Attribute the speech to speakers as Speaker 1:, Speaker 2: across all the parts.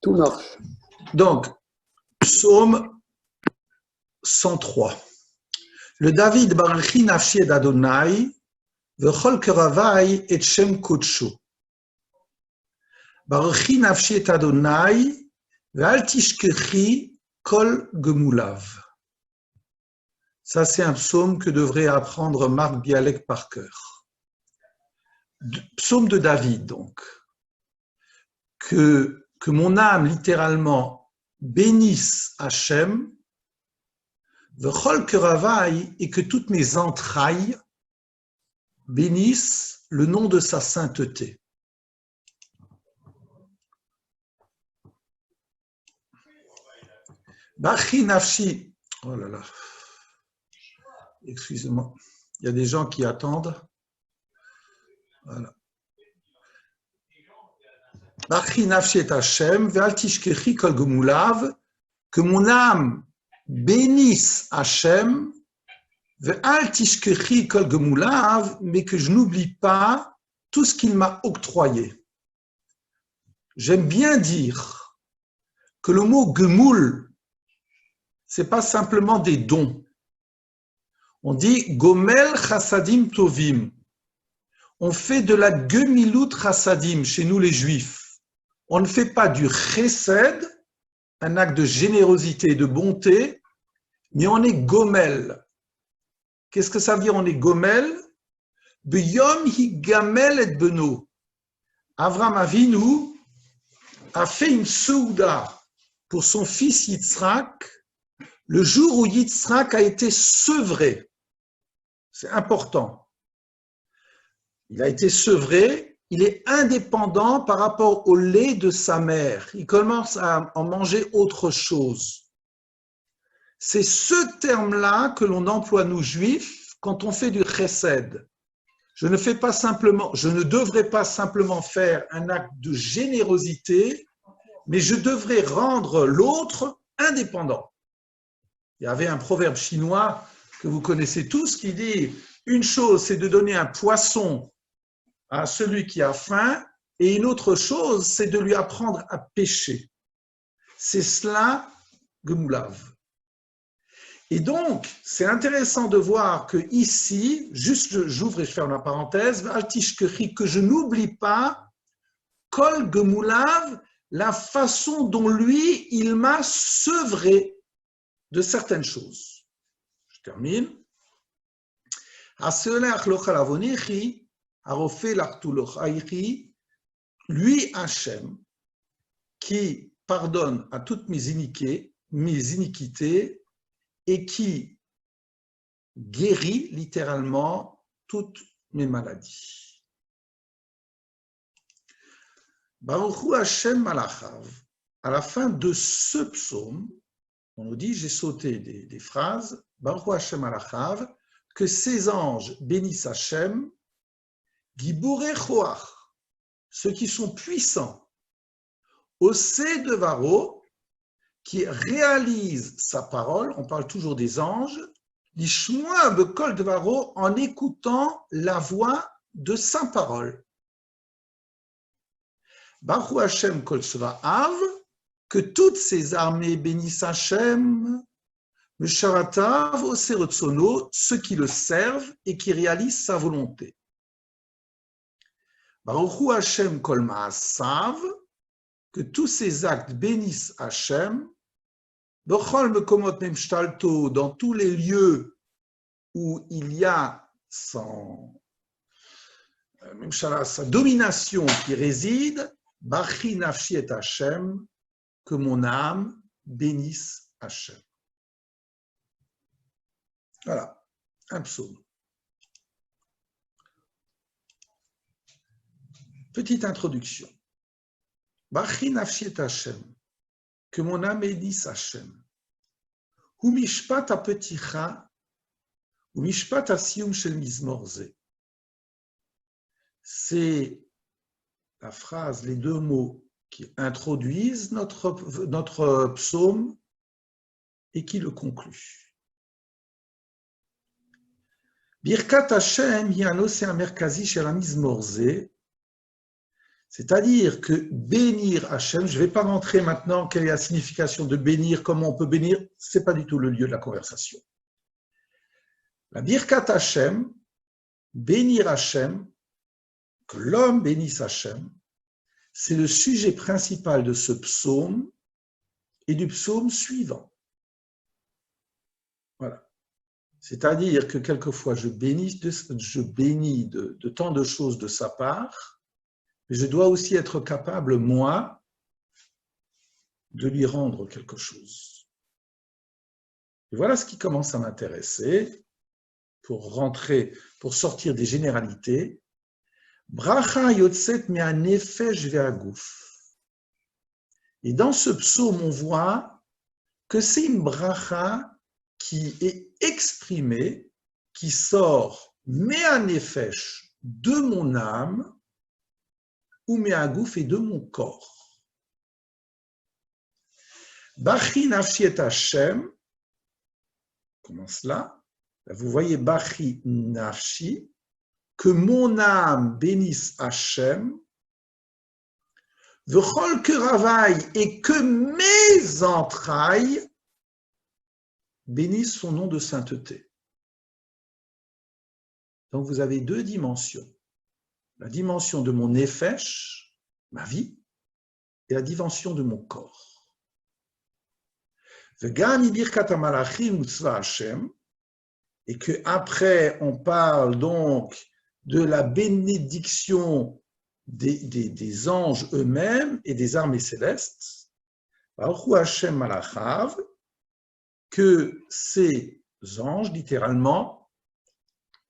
Speaker 1: Tout marche.
Speaker 2: Donc, psaume 103. Le David Baruchi Nafshi et Adonai, Vechol Keravai et Shem Kodsho. Baruchi Nafshi et Adonai, Ve'al Tishkechi Kol Gemulav. Ça, c'est un psaume que devrait apprendre Marc Bialek par cœur. Psaume de David, donc. Que mon âme, littéralement, bénisse Hachem, Vechol Keravai, et que toutes mes entrailles bénissent le nom de sa sainteté. Bachi Nafshi, oh là là, excusez-moi, il y a des gens qui attendent. Voilà. Bachi Nafshi et Hachem, Ve'al Tishkechi Kol Gemulav, que mon âme bénisse Hachem, Ve'al Tishkechi Kol Gemulav, mais que je n'oublie pas tout ce qu'il m'a octroyé. J'aime bien dire que le mot Gemul, c'est pas simplement des dons. On dit Gomel Chassadim Tovim. On fait de la Gemilut Chassadim chez nous les Juifs. On ne fait pas du Chesed, un acte de générosité et de bonté, mais on est Gomel. Qu'est-ce que ça veut dire on est Gomel? B'yom hi gamel et beno. Avram Avinu a fait une souda pour son fils Yitzhak le jour où Yitzhak a été sevré. C'est important. Il a été sevré. Il est indépendant par rapport au lait de sa mère. Il commence à en manger autre chose. C'est ce terme-là que l'on emploie, nous juifs, quand on fait du chesed. Je ne devrais pas simplement faire un acte de générosité, mais je devrais rendre l'autre indépendant. Il y avait un proverbe chinois que vous connaissez tous qui dit « Une chose, c'est de donner un poisson à celui qui a faim, et une autre chose, c'est de lui apprendre à pêcher. » C'est cela, Gemulav. Et donc, c'est intéressant de voir que ici, juste j'ouvre et je ferme la parenthèse, que je n'oublie pas, Kol Gemulav, la façon dont lui, il m'a sevré de certaines choses. Je termine. Lui, Hachem, qui pardonne à toutes mes iniquités et qui guérit littéralement toutes mes maladies. Baruchu Hachem Malachav. À la fin de ce psaume, on nous dit, j'ai sauté des phrases, Baruchu Hachem Malachav, que ces anges bénissent Hachem, Giborei Choach, ceux qui sont puissants, Osé Devaro, qui réalisent sa parole, on parle toujours des anges, Lishmoa Bekol Devaro, en écoutant la voix de sa parole. Baruch Hashem Kol Tzva'av, que toutes ces armées bénissent Hachem, Mesharatav Osé Retsono, ceux qui le servent et qui réalisent sa volonté. Baruch Hashem Kol Ma'asav, que tous ces actes bénissent Hachem, Bechol Mekomot Memshtalto, dans tous les lieux où il y a sa domination qui réside, Bachi Nafshi et Hachem, que mon âme bénisse Hachem. Voilà, un psaume. Petite introduction. Bachi Nafshi et Hachem, que mon âme bénisse Hachem. Hu mishpat hapeticha, hu mishpat hasiyum shel mizmor ze. C'est la phrase, les deux mots qui introduisent notre psaume et qui le concluent. Birkat Hashem hi hanose hamerkazi shel hamizmor ze, C'est-à-dire que bénir Hachem, je ne vais pas rentrer maintenant quelle est la signification de bénir, comment on peut bénir, ce n'est pas du tout le lieu de la conversation. La Birkat Hachem, bénir Hachem, que l'homme bénisse Hachem, c'est le sujet principal de ce psaume et du psaume suivant. Voilà. C'est-à-dire que quelquefois je bénis de tant de choses de sa part, mais je dois aussi être capable, moi, de lui rendre quelque chose. Et voilà ce qui commence à m'intéresser pour sortir des généralités. Bracha yotzet me'anefesh ve'aguf. Et dans ce psaume, on voit que c'est une bracha qui est exprimée, qui sort me'anefesh de mon âme, ou me'aguf et de mon corps. Bachi nafshi et Hashem, comment cela? Vous voyez Bachi nafshi, que mon âme bénisse Hashem, v'chol keravai, et que mes entrailles bénissent son nom de sainteté. Donc vous avez deux dimensions. La dimension de mon nefesh, ma vie, et la dimension de mon corps. Et que après on parle donc de la bénédiction des anges eux-mêmes et des armées célestes, que ces anges, littéralement,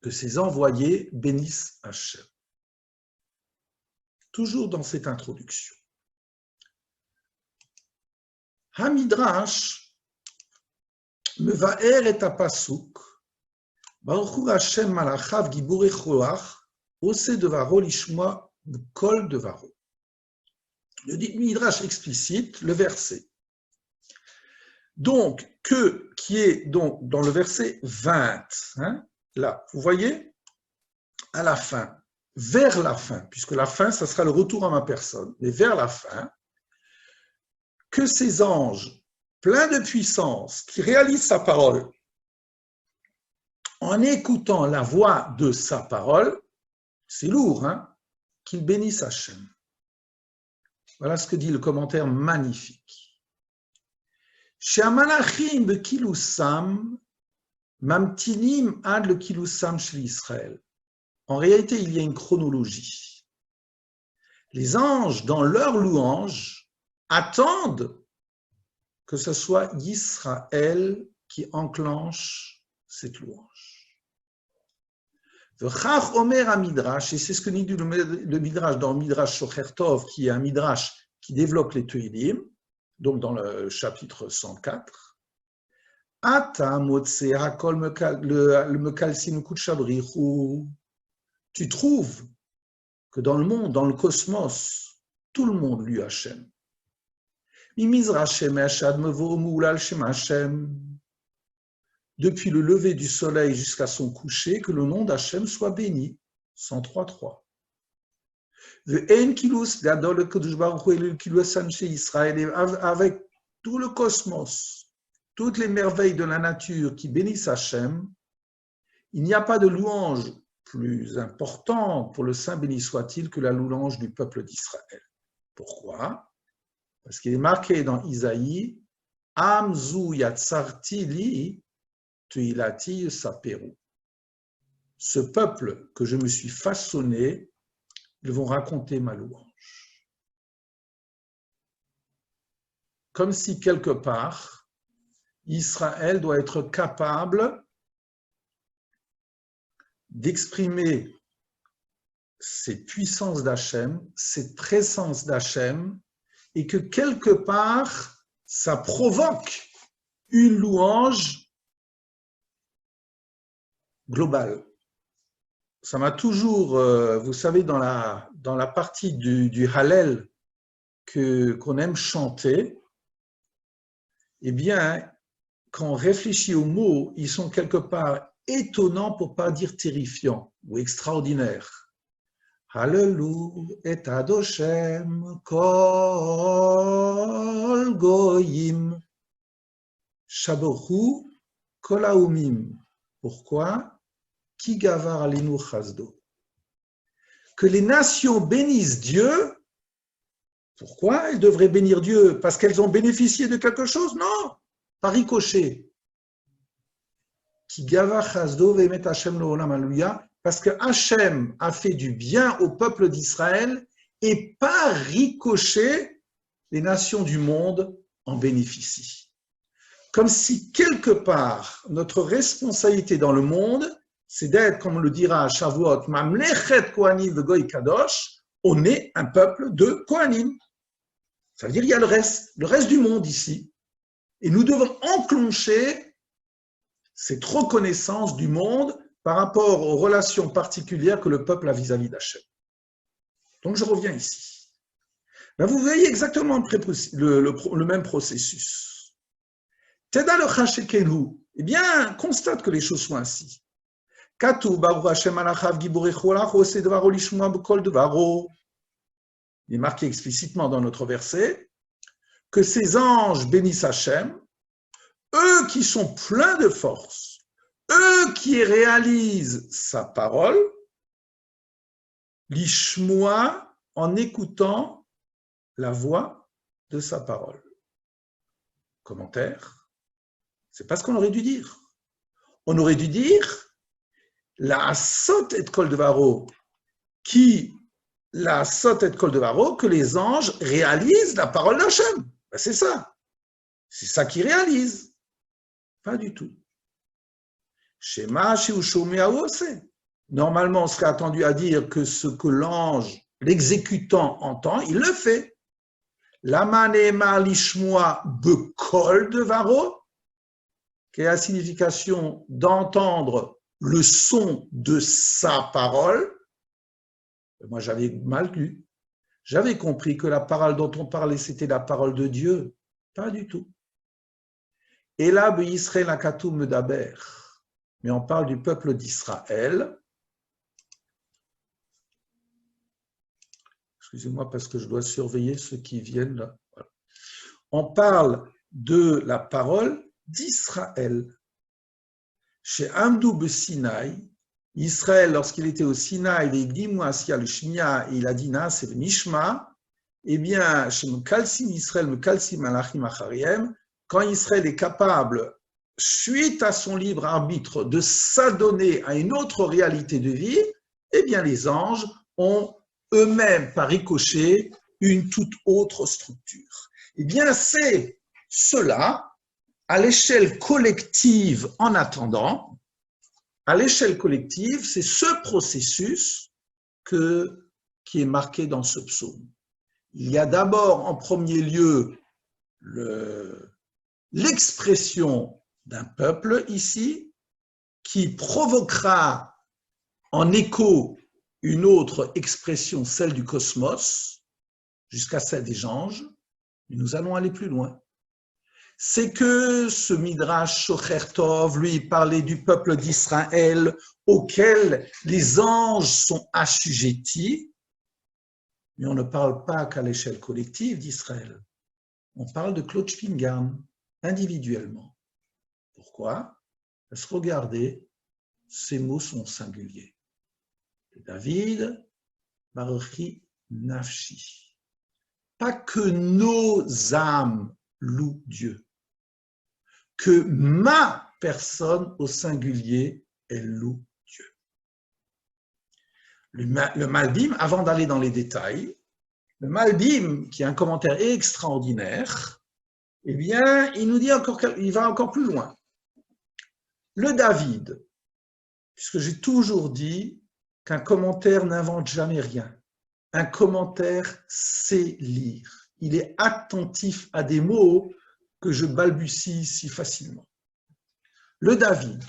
Speaker 2: que ces envoyés bénissent Hachem. Toujours dans cette introduction. Hamidrash mevaer et apasuk Baruch Hu Hashem malachav giborei choach ose devaro lishma kol devaro. Le Midrash explicite le verset. Donc, qui est donc dans le verset 20, hein, là, vous voyez, à la fin, vers la fin, puisque la fin, ça sera le retour à ma personne, mais vers la fin, que ces anges, pleins de puissance, qui réalisent sa parole, en écoutant la voix de sa parole, c'est lourd, hein, qu'ils bénissent Hachem. Voilà ce que dit le commentaire magnifique. She'amalachim bekilusam mamtinim ad le kilusam shel Israël. En réalité, il y a une chronologie. Les anges, dans leur louange, attendent que ce soit Israël qui enclenche cette louange. V'chach omer ha-midrash, et c'est ce que dit le Midrash dans le Midrash Shocher Tov, qui est un Midrash qui développe les Teilim, donc dans le chapitre 104. Ata motse hakol le mekalsin kutshabrichu. Tu trouves que dans le monde, dans le cosmos, tout le monde loue Hachem. Depuis le lever du soleil jusqu'à son coucher, que le nom d'Hachem soit béni. 103.3. Avec tout le cosmos, toutes les merveilles de la nature qui bénissent Hachem, il n'y a pas de louange plus importante pour le Saint béni soit-il que la louange du peuple d'Israël. Pourquoi? Parce qu'il est marqué dans Isaïe, Amzu yatsarti li tuilati saperu. Ce peuple que je me suis façonné, ils vont raconter ma louange. Comme si quelque part, Israël doit être capable d'exprimer ces puissances d'Hachem, cette présence d'Hachem, et que quelque part, ça provoque une louange globale. Ça m'a toujours, vous savez, dans la partie du Hallel qu'on aime chanter, eh bien, quand on réfléchit aux mots, ils sont quelque part étonnants pour ne pas dire terrifiants ou extraordinaires. Hallelu et Adoshem kol goyim. Shabochu kol haumim. Pourquoi? Ki gavar alinu chasdo. Que les nations bénissent Dieu. Pourquoi elles devraient bénir Dieu? Parce qu'elles ont bénéficié de quelque chose? Non, par ricochet. Ki gavar chasdo ve'emet Hashem le'olam alluya. Parce que Hachem a fait du bien au peuple d'Israël et par ricochet, les nations du monde en bénéficient. Comme si quelque part, notre responsabilité dans le monde, c'est d'être, comme on le dira à Shavuot, Mamlechet Kohanim ve'Goy Kadosh, on est un peuple de Kohanim. Ça veut dire qu'il y a le reste du monde ici. Et nous devons enclencher cette reconnaissance du monde par rapport aux relations particulières que le peuple a vis-à-vis d'Hachem. Donc je reviens ici. Là, vous voyez exactement le même processus. Teda le chashekenu, eh bien, constate que les choses sont ainsi. Katu baruch Hashem alachav giborechu alach ose devaro lishmoa b'kol devaro. Il est marqué explicitement dans notre verset que ces anges bénissent Hachem, eux qui sont pleins de force, eux qui réalisent sa parole, l'ishmoa, en écoutant la voix de sa parole. Commentaire, c'est pas ce qu'on aurait dû dire. On aurait dû dire la asot et kol devaro, que les anges réalisent la parole d'Hachem. Ben c'est ça. C'est ça qu'ils réalisent. Pas du tout. Normalement, on serait attendu à dire que ce que l'ange, l'exécutant, entend, il le fait. Lamanema lishmoa bekol devaro, qui est la signification d'entendre le son de sa parole. Moi, j'avais mal lu. J'avais compris que la parole dont on parlait, c'était la parole de Dieu. Pas du tout. Et là, Israël akatou medaber. Mais on parle du peuple d'Israël. Excusez-moi parce que je dois surveiller ceux qui viennent là. Voilà. On parle de la parole d'Israël. Chez Amdou Sinaï, Israël, lorsqu'il était au Sinaï, il a dit c'est Nishma, eh bien, chez Mekalsim Israël, Mekalsim Malachim Achariem, quand Israël est capable, suite à son libre arbitre, de s'adonner à une autre réalité de vie, eh bien, les anges ont eux-mêmes, par ricochet, une toute autre structure. Eh bien, c'est cela, à l'échelle collective, en attendant, à l'échelle collective, c'est ce processus qui est marqué dans ce psaume. Il y a d'abord, en premier lieu, l'expression d'un peuple ici, qui provoquera en écho une autre expression, celle du cosmos, jusqu'à celle des anges, mais nous allons aller plus loin. C'est que ce Midrash Shocher Tov, lui, parlait du peuple d'Israël auquel les anges sont assujettis, mais on ne parle pas qu'à l'échelle collective d'Israël. On parle de Claude Spingarn, individuellement. Pourquoi? Parce que regardez, ces mots sont singuliers. David, Baruchi Nafshi. Pas que nos âmes louent Dieu, que ma personne au singulier, elle loue Dieu. Le Malbim, avant d'aller dans les détails, le Malbim, qui est un commentaire extraordinaire, eh bien, il nous dit il va encore plus loin. Le David, puisque j'ai toujours dit qu'un commentaire n'invente jamais rien. Un commentaire sait lire. Il est attentif à des mots que je balbutie si facilement. Le David.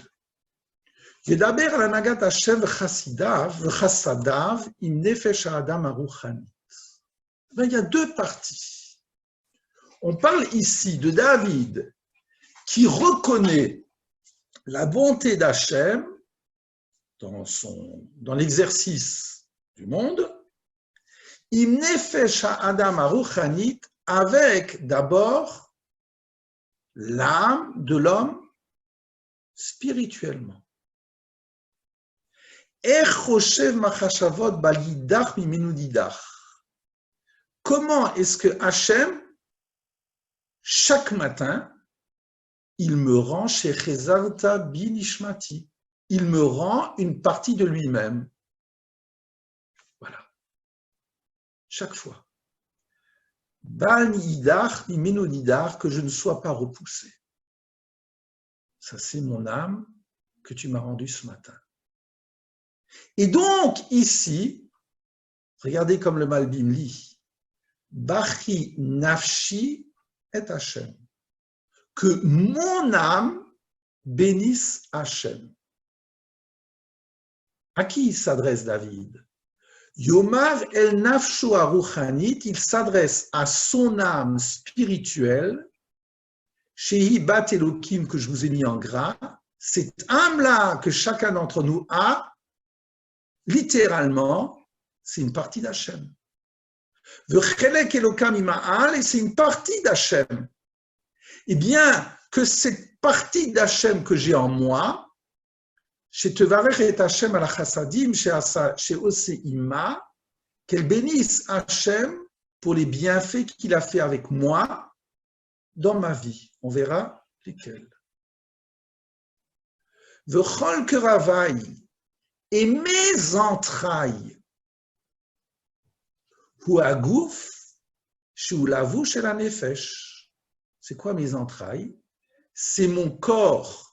Speaker 2: Yedaber al hanagat Hashem v'chassadav im nefesh ha'adam haruchanit. Il y a deux parties. On parle ici de David qui reconnaît la bonté d'Hachem dans l'exercice du monde, Im nefesh ha'adam haruchanit, avec d'abord l'âme de l'homme spirituellement. Comment est-ce que Hachem, chaque matin, il me rend chez Chezarta binishmati, il me rend une partie de lui-même. Voilà. Chaque fois. Bal nidar, ni menonidar, que je ne sois pas repoussé. Ça, c'est mon âme que tu m'as rendue ce matin. Et donc, ici, regardez comme le Malbim lit, Bachi nafshi et Hachem. Que mon âme bénisse Hachem. À qui il s'adresse David? Yomar el nafshu aruchanit, il s'adresse à son âme spirituelle, Shehi bat Elokim, que je vous ai mis en gras, cette âme-là que chacun d'entre nous a, littéralement, c'est une partie d'Hachem. V'chelek Elokam ima'al, et c'est une partie d'Hachem. Eh bien, que cette partie d'Hachem que j'ai en moi, chez Tevarech et Hachem à la chassadim, chez Oseima, qu'elle bénisse Hachem pour les bienfaits qu'il a fait avec moi dans ma vie. On verra lesquels. V'chol keravai, et mes entrailles, hu agouf, shu lavu shel hanefesh. C'est quoi mes entrailles? C'est mon corps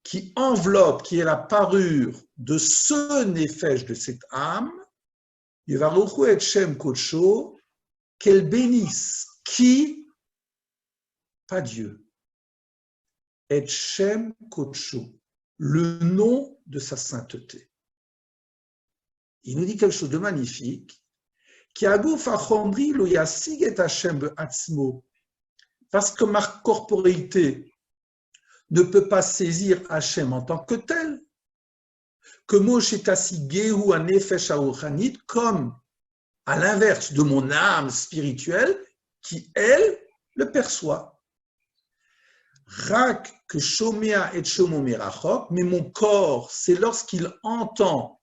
Speaker 2: qui enveloppe, qui est la parure de ce nefesh, de cette âme, Yevaruchu et Shem Kodsho, qu'elle bénisse. Qui? Pas Dieu. Et Shem Kodsho, le nom de sa sainteté. Il nous dit quelque chose de magnifique. Ki aguf achomri lo yasig et Hashem be'atzmo. Parce que ma corporéité ne peut pas saisir Hachem en tant que tel, que Moshe Tassigé ou un Nefesh Haruchanit, comme à l'inverse de mon âme spirituelle, qui, elle, le perçoit. Rak que Shomea et Shomo Merachok, mais mon corps, c'est lorsqu'il entend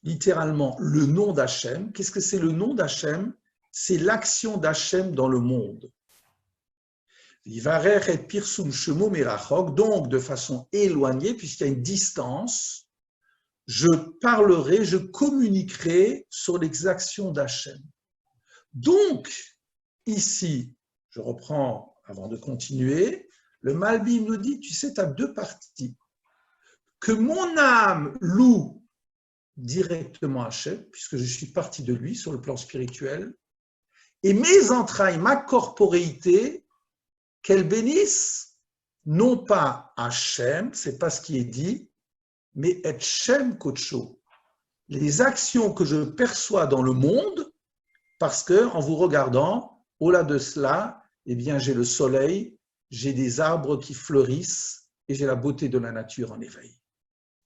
Speaker 2: littéralement le nom d'Hachem. Qu'est-ce que c'est le nom d'Hachem? C'est l'action d'Hachem dans le monde. Donc, de façon éloignée, puisqu'il y a une distance, je parlerai, je communiquerai sur les actions d'Hachem. Donc, ici, je reprends avant de continuer, le Malbim nous dit, tu sais, tu as deux parties. Que mon âme loue directement Hachem, puisque je suis parti de lui sur le plan spirituel, et mes entrailles, ma corporéité, qu'elle bénisse non pas Hachem, c'est pas ce qui est dit, mais et Shem Kodsho, les actions que je perçois dans le monde, parce que en vous regardant, au-delà de cela, eh bien j'ai le soleil, j'ai des arbres qui fleurissent et j'ai la beauté de la nature en éveil.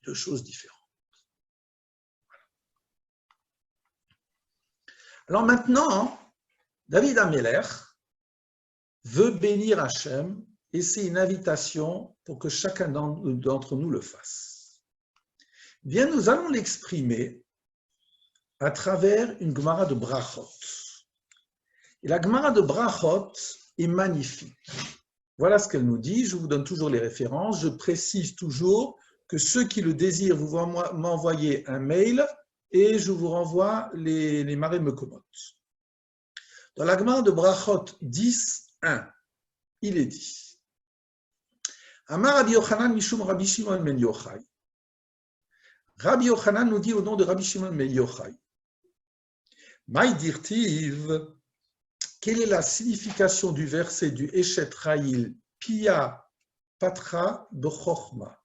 Speaker 2: Deux choses différentes. Alors maintenant, David Améler veut bénir Hachem et c'est une invitation pour que chacun d'entre nous le fasse. Bien, nous allons l'exprimer à travers une Gemara de Brachot. Et la Gemara de Brachot est magnifique. Voilà ce qu'elle nous dit. Je vous donne toujours les références. Je précise toujours que ceux qui le désirent, vous m'envoyez un mail et je vous renvoie les marées Mekomot. Dans la Gemara de Brachot 10.1, il est dit Amar Rabbi Yochanan Mishum Rabbi Shimon ben Yochai. Rabbi Yochanan nous dit au nom de Rabbi Shimon ben Yochai. Maï dirtiv, quelle est la signification du verset du Eshet Raïl Pia Patra B'Chochma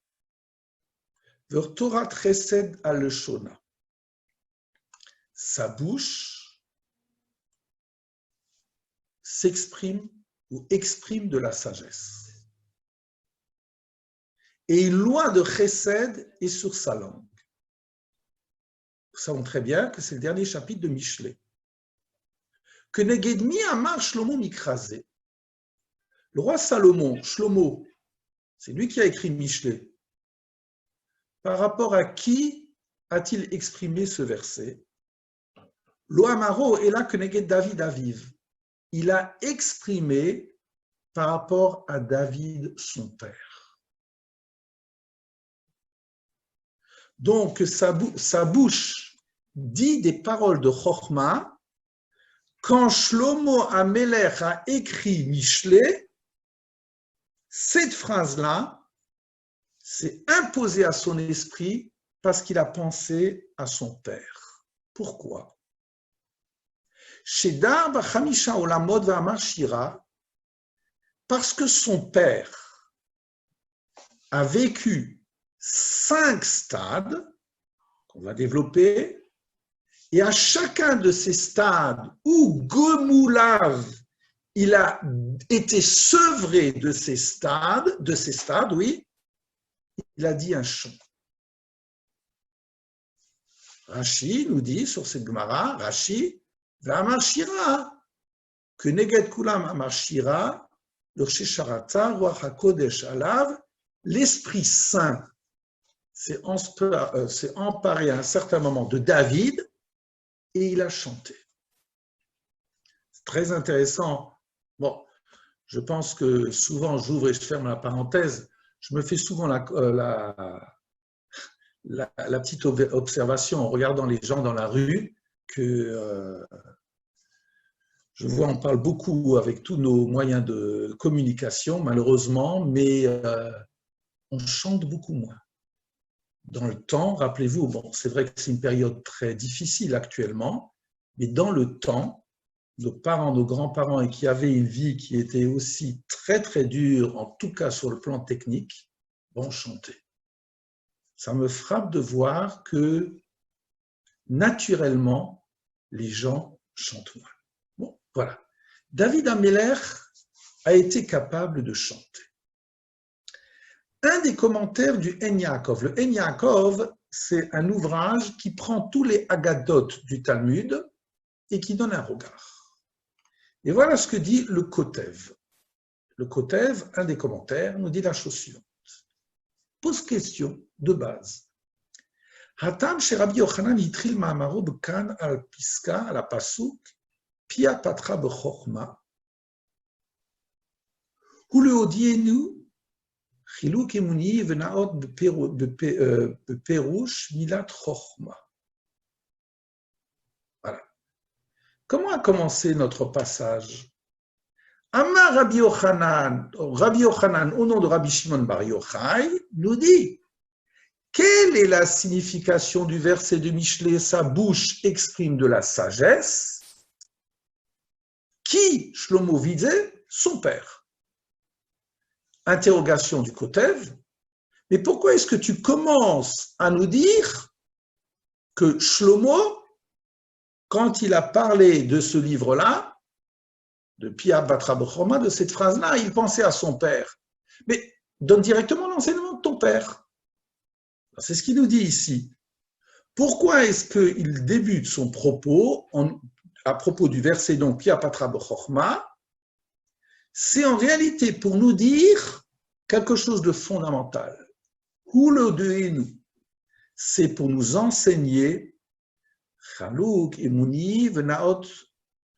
Speaker 2: Ver Torah Chesed al Shona. Sa bouche s'exprime ou exprime de la sagesse. Et une loi de Chesed est sur sa langue. Nous savons très bien que c'est le dernier chapitre de Michelet. que Negedmi Amar Shlomo Mikrazé. Le roi Salomon, Shlomo, c'est lui qui a écrit Michelet. Par rapport à qui a-t-il exprimé ce verset? Lo Amaro est là que Neged David Aviv. Il a exprimé par rapport à David, son père. Donc, sa bouche dit des paroles de Chochma. Quand Shlomo Amelech a écrit Michelet, cette phrase-là s'est imposée à son esprit parce qu'il a pensé à son père. Pourquoi? Shedar b'chamisha olamot v'amar shira, parce que son père a vécu 5 stades qu'on va développer, et à chacun de ces stades où Gomoulav, il a été sevré de ces stades, oui, il a dit un chant. Rashi nous dit sur cette Gemara, Rashi, V'amar shira, que neged kulam amar shira, l'Orshesharata, Ruach HaKodesh alav, l'Esprit Saint s'est emparé à un certain moment de David et il a chanté. C'est très intéressant. Bon, je pense que souvent, j'ouvre et je ferme la parenthèse, je me fais souvent la petite observation en regardant les gens dans la rue que je vois, on parle beaucoup avec tous nos moyens de communication, malheureusement, mais on chante beaucoup moins. Dans le temps, rappelez-vous, bon, c'est vrai que c'est une période très difficile actuellement, mais dans le temps, nos parents, nos grands-parents, et qui avaient une vie qui était aussi très, très dure, en tout cas sur le plan technique, bon, chantaient. Ça me frappe de voir que, naturellement, les gens chantent moins. Bon, voilà. David Amelech a été capable de chanter. Un des commentaires du En Yaakov. Le En Yaakov, c'est un ouvrage qui prend tous les Haggadot du Talmud et qui donne un regard. Et voilà ce que dit le Kotev. Le Kotev, un des commentaires, nous dit la chose suivante. Pose question de base. Hatam chez Rabbi Yochanan yitril ma'amaro b'kan al piska al pasuk pia patra b'chochma hu leodienu chiluk emuni v'naot b'perush milat chochma. Voilà. Comment a commencé notre passage? Amar Rabbi Yochanan, au nom de Rabbi Shimon Bar Yochai, nous dit quelle est la signification du verset de Michelet? Sa bouche exprime de la sagesse. Qui, Shlomo visait? Son père. Interrogation du Kotev. Mais pourquoi est-ce que tu commences à nous dire que Shlomo, quand il a parlé de ce livre-là, de Pia Batra B'chorma, de cette phrase-là, il pensait à son père. Mais donne directement l'enseignement de ton père. C'est ce qu'il nous dit ici. Pourquoi est-ce qu'il débute son propos à propos du verset donc Pia Batra B'chorma? C'est en réalité pour nous dire quelque chose de fondamental. C'est pour nous enseigner Chalouk, Emouni, Venaot,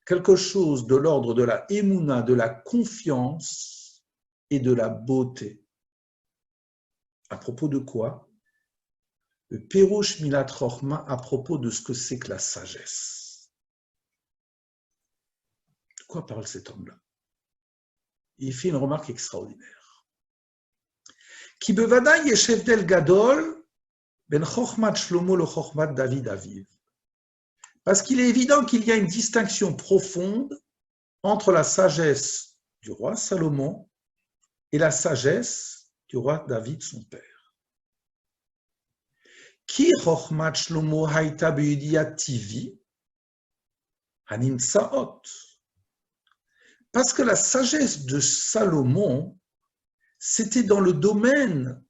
Speaker 2: quelque chose de l'ordre de la Emouna, de la confiance et de la beauté. À propos de quoi? Le Pérouche Milat Chochma, à propos de ce que c'est que la sagesse. De quoi parle cet homme-là? Il fait une remarque extraordinaire. Ki bevada yeshev del gadol ben Chochmat Shlomo le Chochmat David Aviv. Parce qu'il est évident qu'il y a une distinction profonde entre la sagesse du roi Salomon et la sagesse du roi David, son père. Ki Chochmat Shlomo haïta be'yediyat tivi hanimtsaot. Parce que la sagesse de Salomon, c'était dans le domaine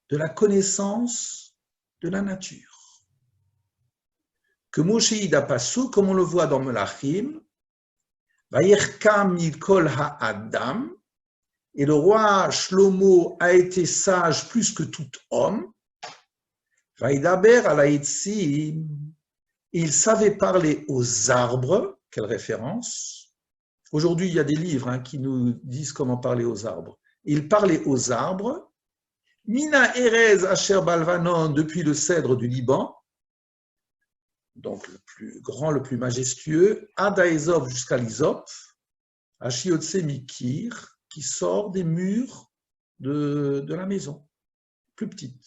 Speaker 2: de la connaissance de la nature. Que Moshe Ida Passou, comme on le voit dans Melachim, Vayirkam mikol ha'adam, et le roi Shlomo a été sage plus que tout homme. Vaïdaber alaïtsim, il savait parler aux arbres. Quelle référence? Aujourd'hui, il y a des livres qui nous disent comment parler aux arbres. Il parlait aux arbres. Mina Erez Asher Balvanon, depuis le cèdre du Liban, donc le plus grand, le plus majestueux, Ada Ezop jusqu'à l'Isop, Ashiotse Mikir, qui sort des murs de la maison, plus petite.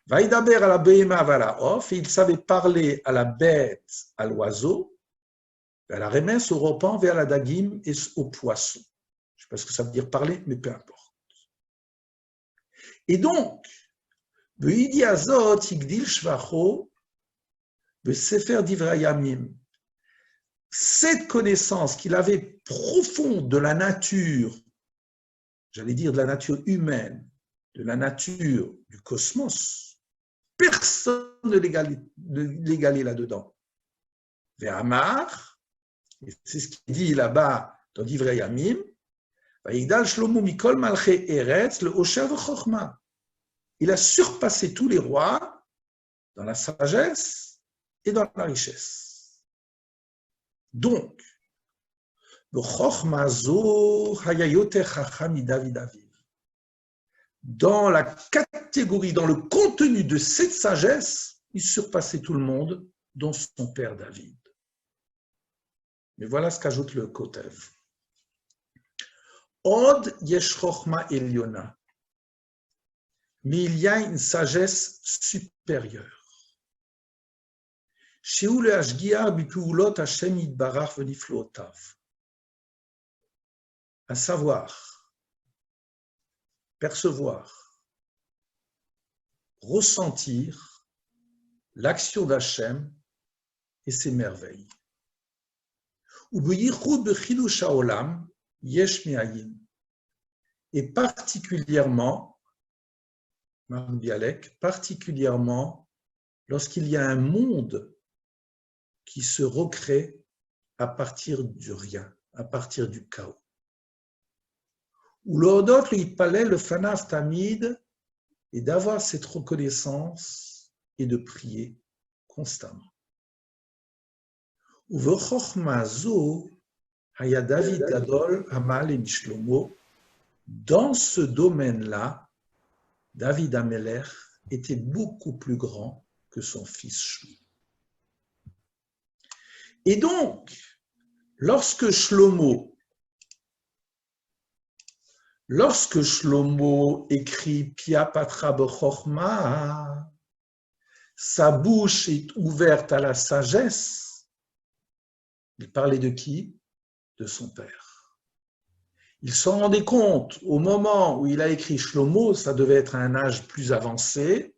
Speaker 2: Vaïdaber à la Behema Valaof, et il savait parler à la bête, à l'oiseau, à la remesse, au repan, vers la dagim et au poisson. Je ne sais pas ce que ça veut dire parler, mais peu importe. Et donc, Be'idi Azot, Igdil Shvacho, Be'sefer Divrei Yamim, cette connaissance qu'il avait profonde de la nature, j'allais dire de la nature humaine, de la nature du cosmos, personne ne l'égalait là-dedans. Ve'amar, c'est ce qu'il dit là-bas dans Divrei Yamim, Vayigdal Shlomo Mikol Malchei Eretz le Osher v'Chochma. Il a surpassé tous les rois dans la sagesse et dans la richesse. Donc, dans la catégorie, dans le contenu de cette sagesse, il surpassait tout le monde, dont son père David. Mais voilà ce qu'ajoute le Kotev. Od yesh chochma eliona. Mais il y a une sagesse supérieure. Shehu le'ashgiar bipuulot Hashem yitbarach v'niflootav. À savoir, percevoir, ressentir l'action d'Hachem et ses merveilles. U'beyichud bechidush ha'olam yesh me'ayin. Et particulièrement, Marc Bialek, particulièrement lorsqu'il y a un monde qui se recrée à partir du rien, à partir du chaos. Ou l'ordot le yitpalel le fanav tamid, et d'avoir cette reconnaissance et de prier constamment. Ou v'chochma zo haya David gadol hamal et mishlomo. Dans ce domaine-là, David Amelech était beaucoup plus grand que son fils Shlomo. Et donc, lorsque Shlomo écrit Pia Patra B'Chochma, sa bouche est ouverte à la sagesse, il parlait de qui? De son père. Il s'en rendait compte au moment où il a écrit Shlomo, ça devait être à un âge plus avancé,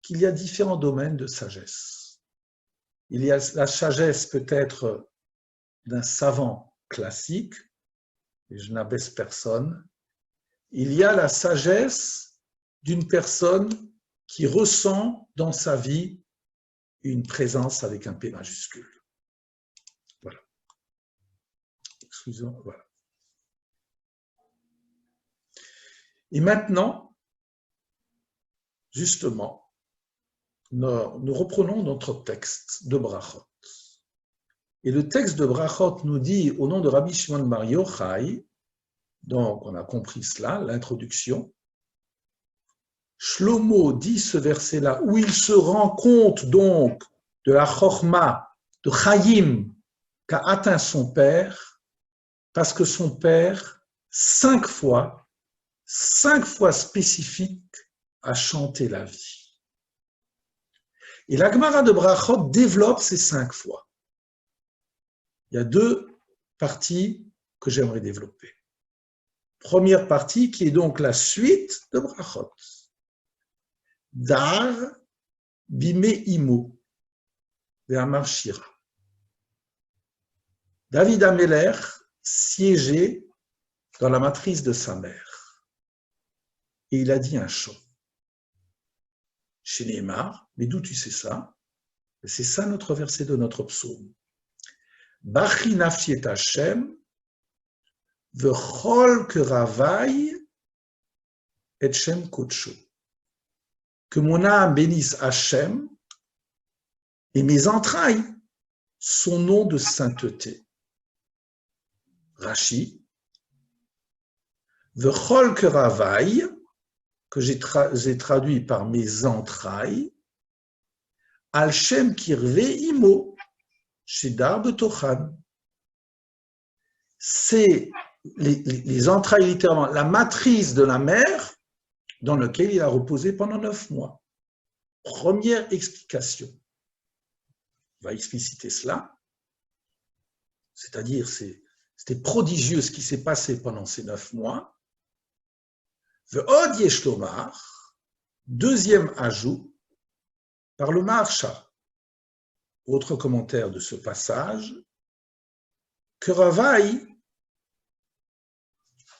Speaker 2: qu'il y a différents domaines de sagesse. Il y a la sagesse peut-être d'un savant classique, et je n'abaisse personne. Il y a la sagesse d'une personne qui ressent dans sa vie une présence avec un P majuscule. Voilà. Excusez-moi, voilà. Et maintenant, justement, nous reprenons notre texte de Brachot. Et le texte de Brachot nous dit, au nom de Rabbi Shimon Bar Yochai, donc on a compris cela, l'introduction, Shlomo dit ce verset-là, où il se rend compte donc de la Chochma, de Chaim, qu'a atteint son père, parce que son père, 5 fois spécifique, a chanté la vie. Et la Gemara de Brachot développe ces 5 fois. Il y a 2 parties que j'aimerais développer. Première partie qui est donc la suite de Brachot. Dar bime imo ve'amar shira. David Amelech siégeait dans la matrice de sa mère. Et il a dit un chant. Chez Neymar, mais d'où tu sais ça? C'est ça notre verset de notre psaume. Bachi nafshi et Hashem, vechol keravai et Shem kodsho. Que mon âme bénisse Hashem et mes entrailles, son nom de sainteté. Rashi, vechol keravai, que j'ai traduit par mes entrailles, al Shem kirve imo, shedar betochan. C'est les entrailles, littéralement, la matrice de la mère dans laquelle il a reposé pendant 9 mois. Première explication. On va expliciter cela. C'est-à-dire, c'était prodigieux ce qui s'est passé pendant ces 9 mois. Ve'od yesh lomar, deuxième ajout, par le Maharsha. Autre commentaire de ce passage, que Ravaï,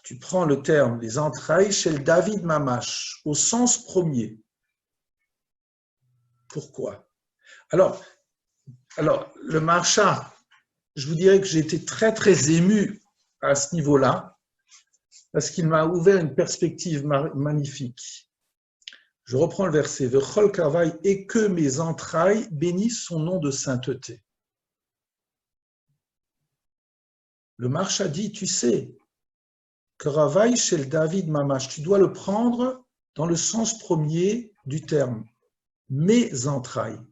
Speaker 2: tu prends le terme les entrailles chez le David Mamash, au sens premier. Pourquoi? Alors, le Maharsha, je vous dirais que j'ai été très très ému à ce niveau-là, parce qu'il m'a ouvert une perspective magnifique. Je reprends le verset, Vechol Kavai, et que mes entrailles bénissent son nom de sainteté. Le Maharsha dit, tu sais, que Ravaï chez le David Mamash, tu dois le prendre dans le sens premier du terme, mes entrailles,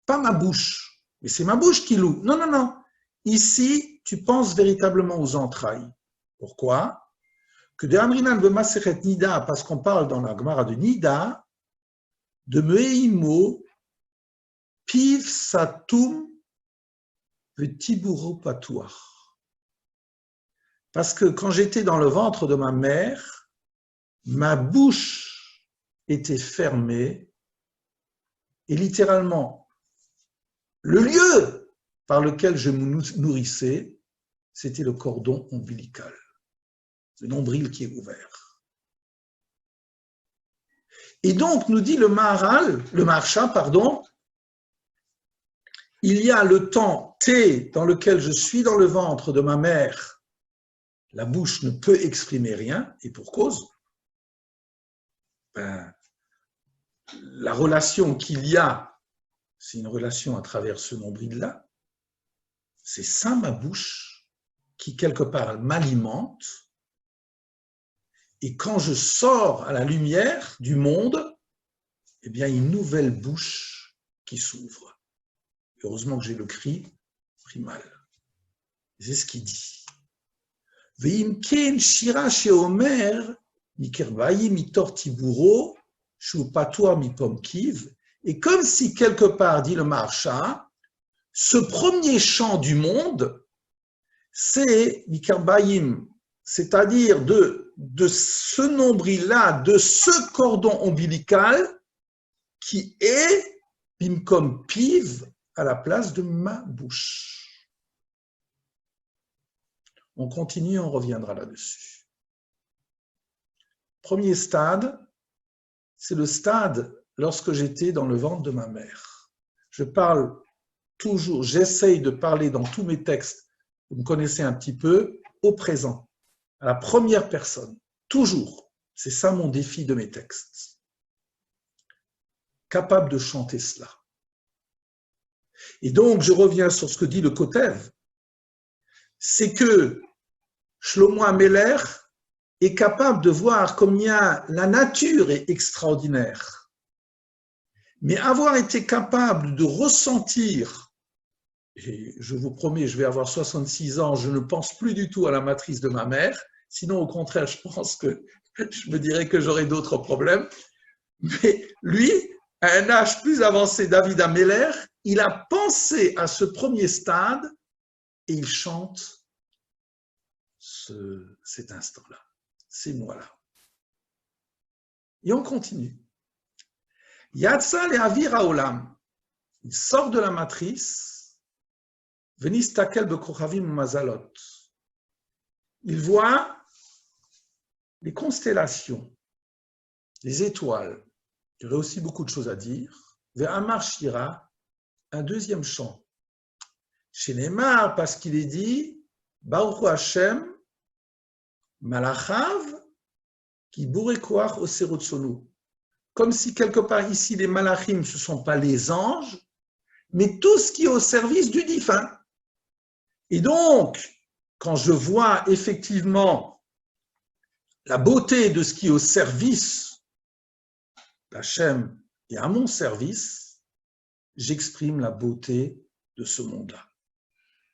Speaker 2: pas ma bouche, mais c'est ma bouche qui loue. Non, non, non. Ici, tu penses véritablement aux entrailles. Pourquoi? Que de Amrinan de Maseret Nida, parce qu'on parle dans la Gemara de Nida, de Meimo, Piv Satum, Vetiburo Patouar. Parce que quand j'étais dans le ventre de ma mère, ma bouche était fermée et littéralement, le lieu par lequel je me nourrissais, c'était le cordon ombilical, le nombril qui est ouvert. Et donc, nous dit le Maharsha, il y a le temps T dans lequel je suis dans le ventre de ma mère. La bouche ne peut exprimer rien, et pour cause. La relation qu'il y a, c'est une relation à travers ce nombril-là. C'est ça, ma bouche, qui quelque part m'alimente. Et quand je sors à la lumière du monde, eh bien, une nouvelle bouche qui s'ouvre. Heureusement que j'ai le cri primal. C'est ce qu'il dit. Et comme si quelque part, dit le Maharsha, ce premier chant du monde, c'est Mikarbaïm, c'est-à-dire de ce nombril-là, de ce cordon ombilical qui est Bimkom Piv à la place de ma bouche. On continue, on reviendra là-dessus. Premier stade, c'est le stade lorsque j'étais dans le ventre de ma mère. Je parle toujours, j'essaye de parler dans tous mes textes, vous me connaissez un petit peu, au présent, à la première personne, toujours. C'est ça mon défi de mes textes. Capable de chanter cela. Et donc, je reviens sur ce que dit le Kotev. C'est que Shlomo HaMelech est capable de voir combien la nature est extraordinaire. Mais avoir été capable de ressentir, et je vous promets, je vais avoir 66 ans, je ne pense plus du tout à la matrice de ma mère, sinon au contraire, je pense que je me dirais que j'aurais d'autres problèmes. Mais lui, à un âge plus avancé, David HaMelech, il a pensé à ce premier stade et il chante cet instant-là, ces mois-là. Et on continue. Yatsa le Avir Haolam, il sort de la matrice, Venistakel Bekochavim Mazalot. Il voit les constellations, les étoiles. Il y aurait aussi beaucoup de choses à dire. Ve'amar Shira, un deuxième chant. Chez Neymar, parce qu'il est dit, Baruch Hashem, Malachav, qui bourre koach au serotsonu. Comme si quelque part ici, les malachim, ce ne sont pas les anges, mais tout ce qui est au service du divin. Et donc, quand je vois effectivement la beauté de ce qui est au service d'Hachem et à mon service, j'exprime la beauté de ce monde-là.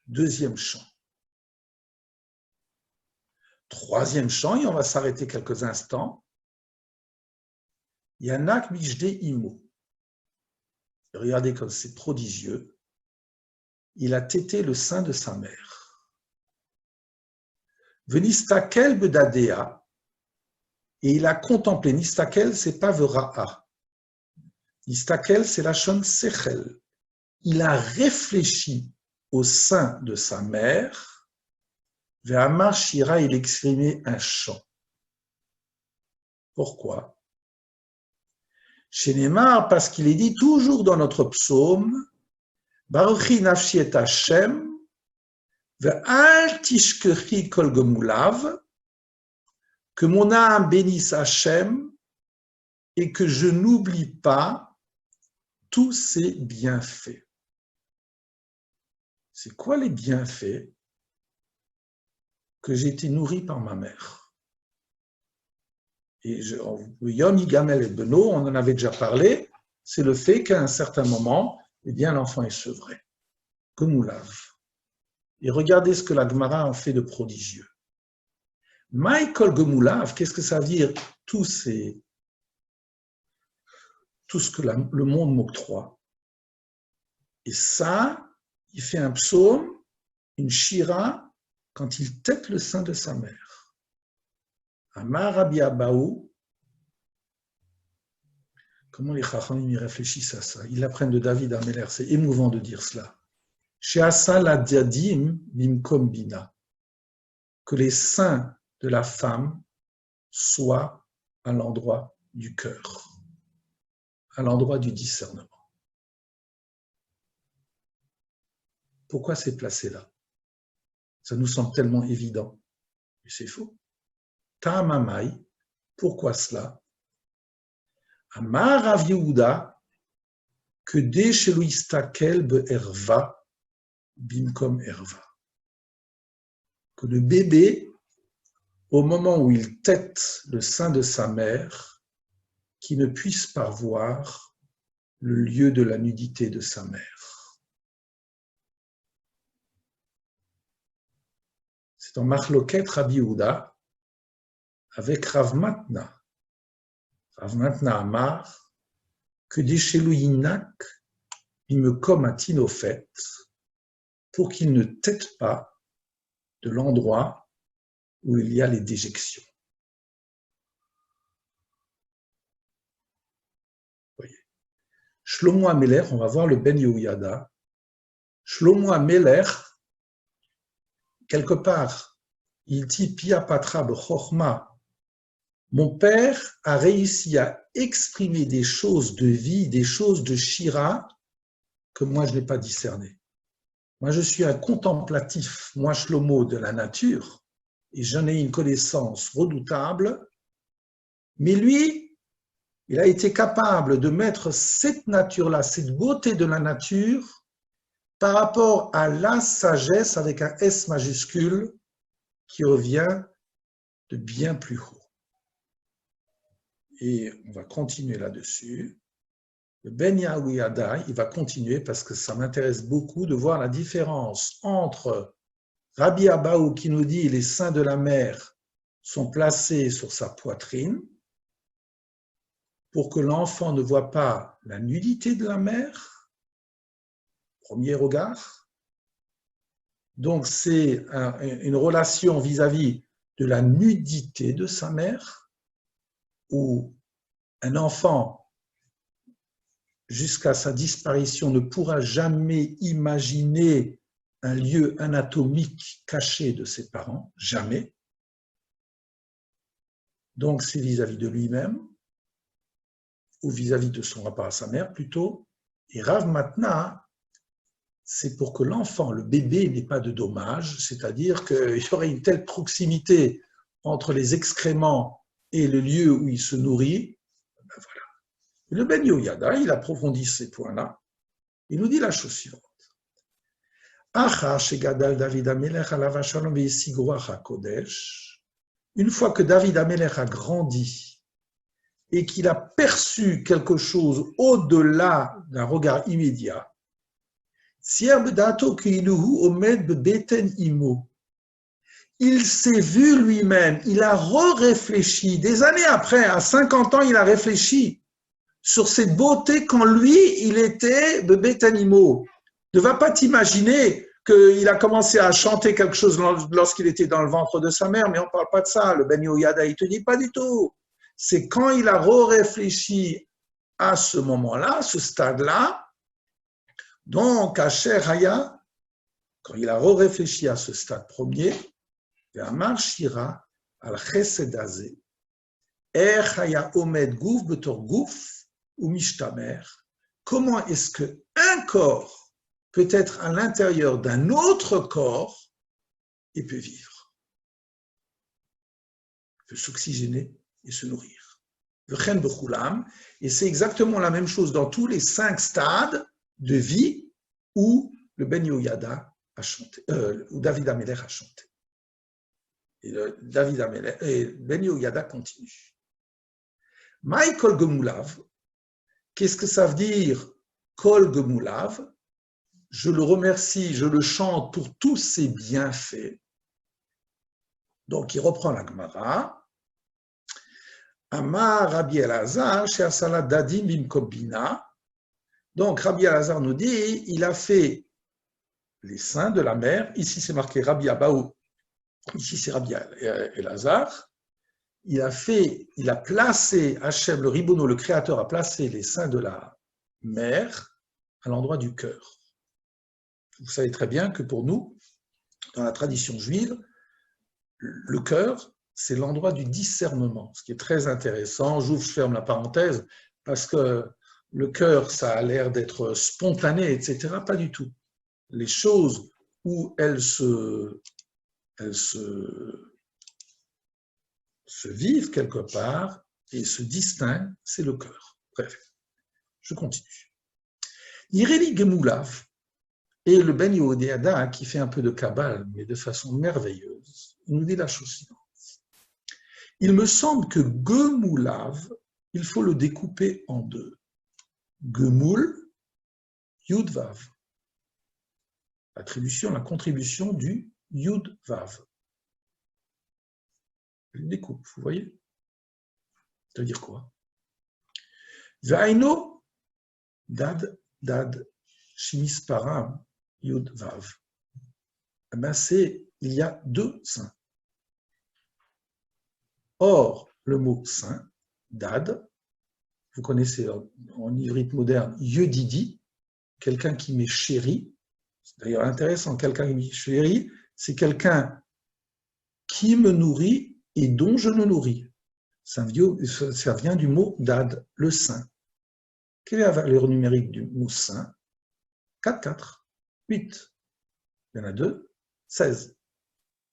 Speaker 2: Deuxième champ. Troisième champ, et on va s'arrêter quelques instants. Yanak Mijde Imo. Regardez comme c'est prodigieux. Il a tété le sein de sa mère. Venistakel bedadea. Et il a contemplé. Nistakel, c'est pas Vera'a. Nistakel, c'est la shon sechel. Il a réfléchi au sein de sa mère. Ve'amar Shira, il exprimait un chant. Pourquoi? Chez Neymar, parce qu'il est dit toujours dans notre psaume, Baruchi nafshi et Hashem, ve'al tishkechi kol gemulav, que mon âme bénisse Hashem et que je n'oublie pas tous ses bienfaits. C'est quoi les bienfaits? Que j'ai été nourri par ma mère. Et Yom Yigamel et Beno, on en avait déjà parlé, c'est le fait qu'à un certain moment, eh bien, l'enfant est sevré. Gemoulav. Et regardez ce que la Gemara en fait de prodigieux. Michael Gemoulav, qu'est-ce que ça veut dire? Tout ce que le monde m'octroie. Et ça, il fait un psaume, une shira, quand il tète le sein de sa mère. Amar Rabbi Abaou, comment les Chachamim y réfléchissent à ça? Ils l'apprennent de David Améler, c'est émouvant de dire cela. She'asa la diadim bimkom bina, que les seins de la femme soient à l'endroit du cœur, à l'endroit du discernement. Pourquoi c'est placé là? Ça nous semble tellement évident, mais c'est faux. Ta'amamai, pourquoi cela? Amar Rav Yehuda, que dès chez Louistakel be'erva, bimkom erva. Que le bébé, au moment où il tète le sein de sa mère, qui ne puisse pas voir le lieu de la nudité de sa mère. C'est en Machloket Rabbi Yehuda avec Rav Matna. Rav Matna Amar, que des Shelouinak, il me comme un tinofet, pour qu'il ne tète pas de l'endroit où il y a les déjections. Voyez. Shlomo Ameler, on va voir le Ben Yehoyada. Shlomo Ameler, quelque part, il dit Pia Patra B'Chochma. Mon père a réussi à exprimer des choses de vie, des choses de Shira que moi je n'ai pas discernées. Moi je suis un contemplatif, moi Shlomo, de la nature, et j'en ai une connaissance redoutable, mais lui, il a été capable de mettre cette nature-là, cette beauté de la nature, par rapport à la sagesse avec un S majuscule qui revient de bien plus haut. Et on va continuer là-dessus. Le Ben Yehoyada, il va continuer parce que ça m'intéresse beaucoup de voir la différence entre Rabbi Abaou qui nous dit les seins de la mère sont placés sur sa poitrine pour que l'enfant ne voit pas la nudité de la mère, premier regard. Donc c'est une relation vis-à-vis de la nudité de sa mère, où un enfant, jusqu'à sa disparition, ne pourra jamais imaginer un lieu anatomique caché de ses parents, jamais. Donc c'est vis-à-vis de lui-même, ou vis-à-vis de son rapport à sa mère plutôt. Et Rav Matna, c'est pour que l'enfant, le bébé, n'ait pas de dommages, c'est-à-dire qu'il y aurait une telle proximité entre les excréments et le lieu où il se nourrit. Ben voilà. Et le Ben Yehoyada, il approfondit ces points-là. Il nous dit la chose suivante. Une fois que David Amelech a grandi et qu'il a perçu quelque chose au-delà d'un regard immédiat, il s'est vu lui-même, il a réfléchi. Des années après, à 50 ans, il a réfléchi sur cette beauté quand lui, il était bébé animaux. Ne va pas t'imaginer qu'il a commencé à chanter quelque chose lorsqu'il était dans le ventre de sa mère, mais on ne parle pas de ça. Le Ben Yehoyada, il ne te dit pas du tout. C'est quand il a réfléchi à ce moment-là, ce stade-là. Donc, à Asher Haya, quand il a réfléchi à ce stade premier, Ve'amar Shira al Chesed Hazeh, Er Haya Omed Guf Betor Guf ou Mishtamer. Comment est-ce qu'un corps peut être à l'intérieur d'un autre corps et peut vivre, peut s'oxygéner et se nourrir. Et c'est exactement la même chose dans tous les 5 stades de vie où le Ben Yehoyada a chanté, où David Amelech a chanté. Et David Amelech et Ben Yehoyada continue. Maï Kol Gemulav, qu'est-ce que ça veut dire Kol Gemulav? Je le remercie, je le chante pour tous ses bienfaits. Donc, il reprend la Gemara. Amar Rabbi Elazar, chez Asala Dadim Bimkobina. Donc, Rabbi Elazar nous dit, il a fait les seins de la mer. Ici, c'est marqué Rabbi Abaou. Ici, c'est Rabbi Elazar. Il a placé, Hachem, le Ribono, le Créateur, a placé les seins de la mer à l'endroit du cœur. Vous savez très bien que pour nous, dans la tradition juive, le cœur, c'est l'endroit du discernement, ce qui est très intéressant. Je ferme la parenthèse, parce que le cœur, ça a l'air d'être spontané, etc. Pas du tout. Les choses où elles se vivent quelque part et se distinguent, c'est le cœur. Bref, je continue. Ireli Gemoulav, et le Ben Yehoyada, qui fait un peu de Kabbale, mais de façon merveilleuse, nous dit la chose suivante. Il me semble que Gemoulav, il faut le découper en deux. Gemoul, Yud-Vav. L'attribution, la contribution du Yud-Vav. Je le découpe, vous voyez? Ça veut dire quoi? Vaino, Dad, Shimisparam, Yud Vav. Eh bien, il y a 2 saints. Or, le mot saint, Dad, vous connaissez en ivrite moderne, Yedidi, quelqu'un qui m'est chéri. C'est d'ailleurs intéressant, quelqu'un qui m'est chéri, c'est quelqu'un qui me nourrit et dont je le nourris. Ça vient du mot Dad, le saint. Quelle est la valeur numérique du mot saint? 4, 4, 8. Il y en a 2, 16.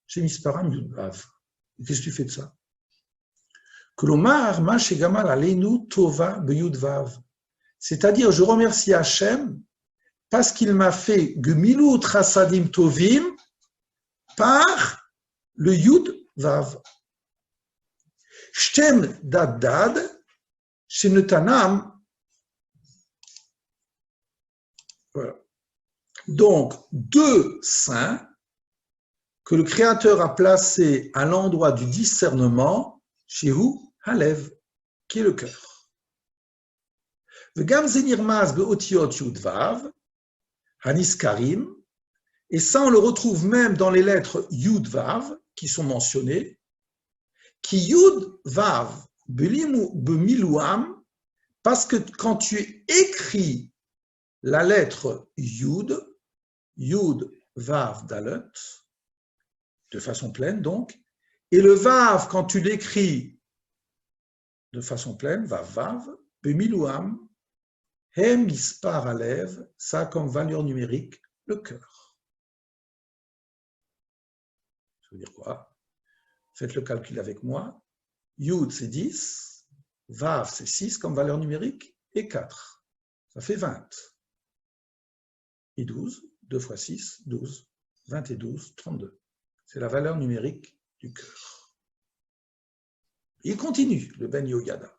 Speaker 2: J'ai mis Sparam Yudvav. Qu'est-ce que tu fais de ça? C'est-à-dire, je remercie Hachem parce qu'il m'a fait Gemilut Chasadim Tovim par le Yud Vav. Shtem Dad Dad, Shenetanam. Voilà. Donc, 2 saints que le Créateur a placés à l'endroit du discernement, Shehu Halev, qui est le cœur. Vegam zenirmaz beotiot yudvav, haniskarim, et ça on le retrouve même dans les lettres yudvav qui sont mentionnées, qui yudvav bemiluam, parce que quand tu écris la lettre Yud, Yud, Vav, Dalet, de façon pleine donc, et le Vav, quand tu l'écris de façon pleine, Vav, Vav, Bemiluam, Hem Ispar Alev, ça comme valeur numérique, le cœur. Ça veut dire quoi? Faites le calcul avec moi. Yud, c'est 10. Vav, c'est 6 comme valeur numérique. Et 4. Ça fait 20. Et 12. 2 fois 6, 12. 20 et 12, 32. C'est la valeur numérique du cœur. Il continue, le Ben Yehoyada.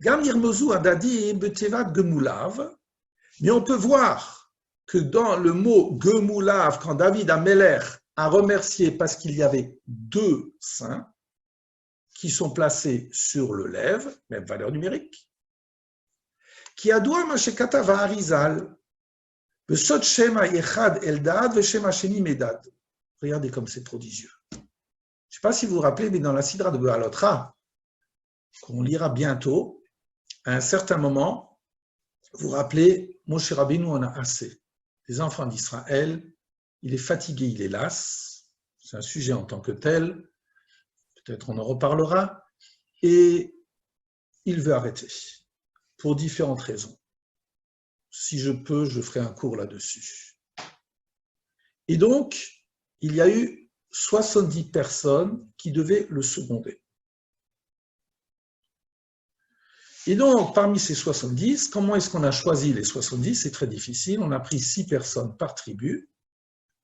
Speaker 2: Gam Yirmozu Adadi Betevat Gemulav. Mais on peut voir que dans le mot Gemulav, quand David Ameler a remercié parce qu'il y avait 2 saints qui sont placés sur le lèvre, même valeur numérique, qui a doua Mashekata va Arizal, le Sot Shema Echad Eldad, le Shema Sheni Medad. Regardez comme c'est prodigieux. Je ne sais pas si vous vous rappelez, mais dans la Sidra de Behalotra, qu'on lira bientôt, à un certain moment, vous vous rappelez, Moshe Rabbeinu en a assez. Les enfants d'Israël, il est fatigué, il est las. C'est un sujet en tant que tel. Peut-être on en reparlera. Et il veut arrêter, pour différentes raisons. Si je peux, je ferai un cours là-dessus. Et donc, il y a eu 70 personnes qui devaient le seconder. Et donc, parmi ces 70, comment est-ce qu'on a choisi les 70? C'est très difficile. On a pris 6 personnes par tribu.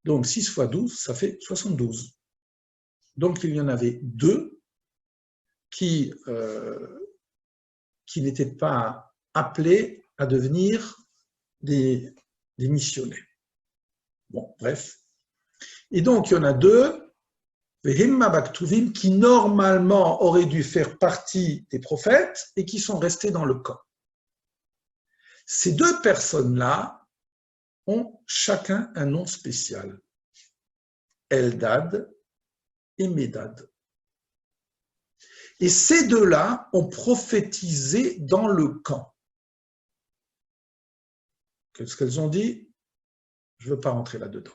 Speaker 2: Donc, 6 fois 12, ça fait 72. Donc, il y en avait 2 qui n'étaient pas appelés à devenir des missionnaires. Bon, bref. Et donc, il y en a 2, qui normalement auraient dû faire partie des prophètes et qui sont restés dans le camp. Ces 2 personnes-là ont chacun un nom spécial. Eldad et Médad. Et ces 2-là ont prophétisé dans le camp. Qu'est-ce qu'elles ont dit? Je ne veux pas rentrer là-dedans.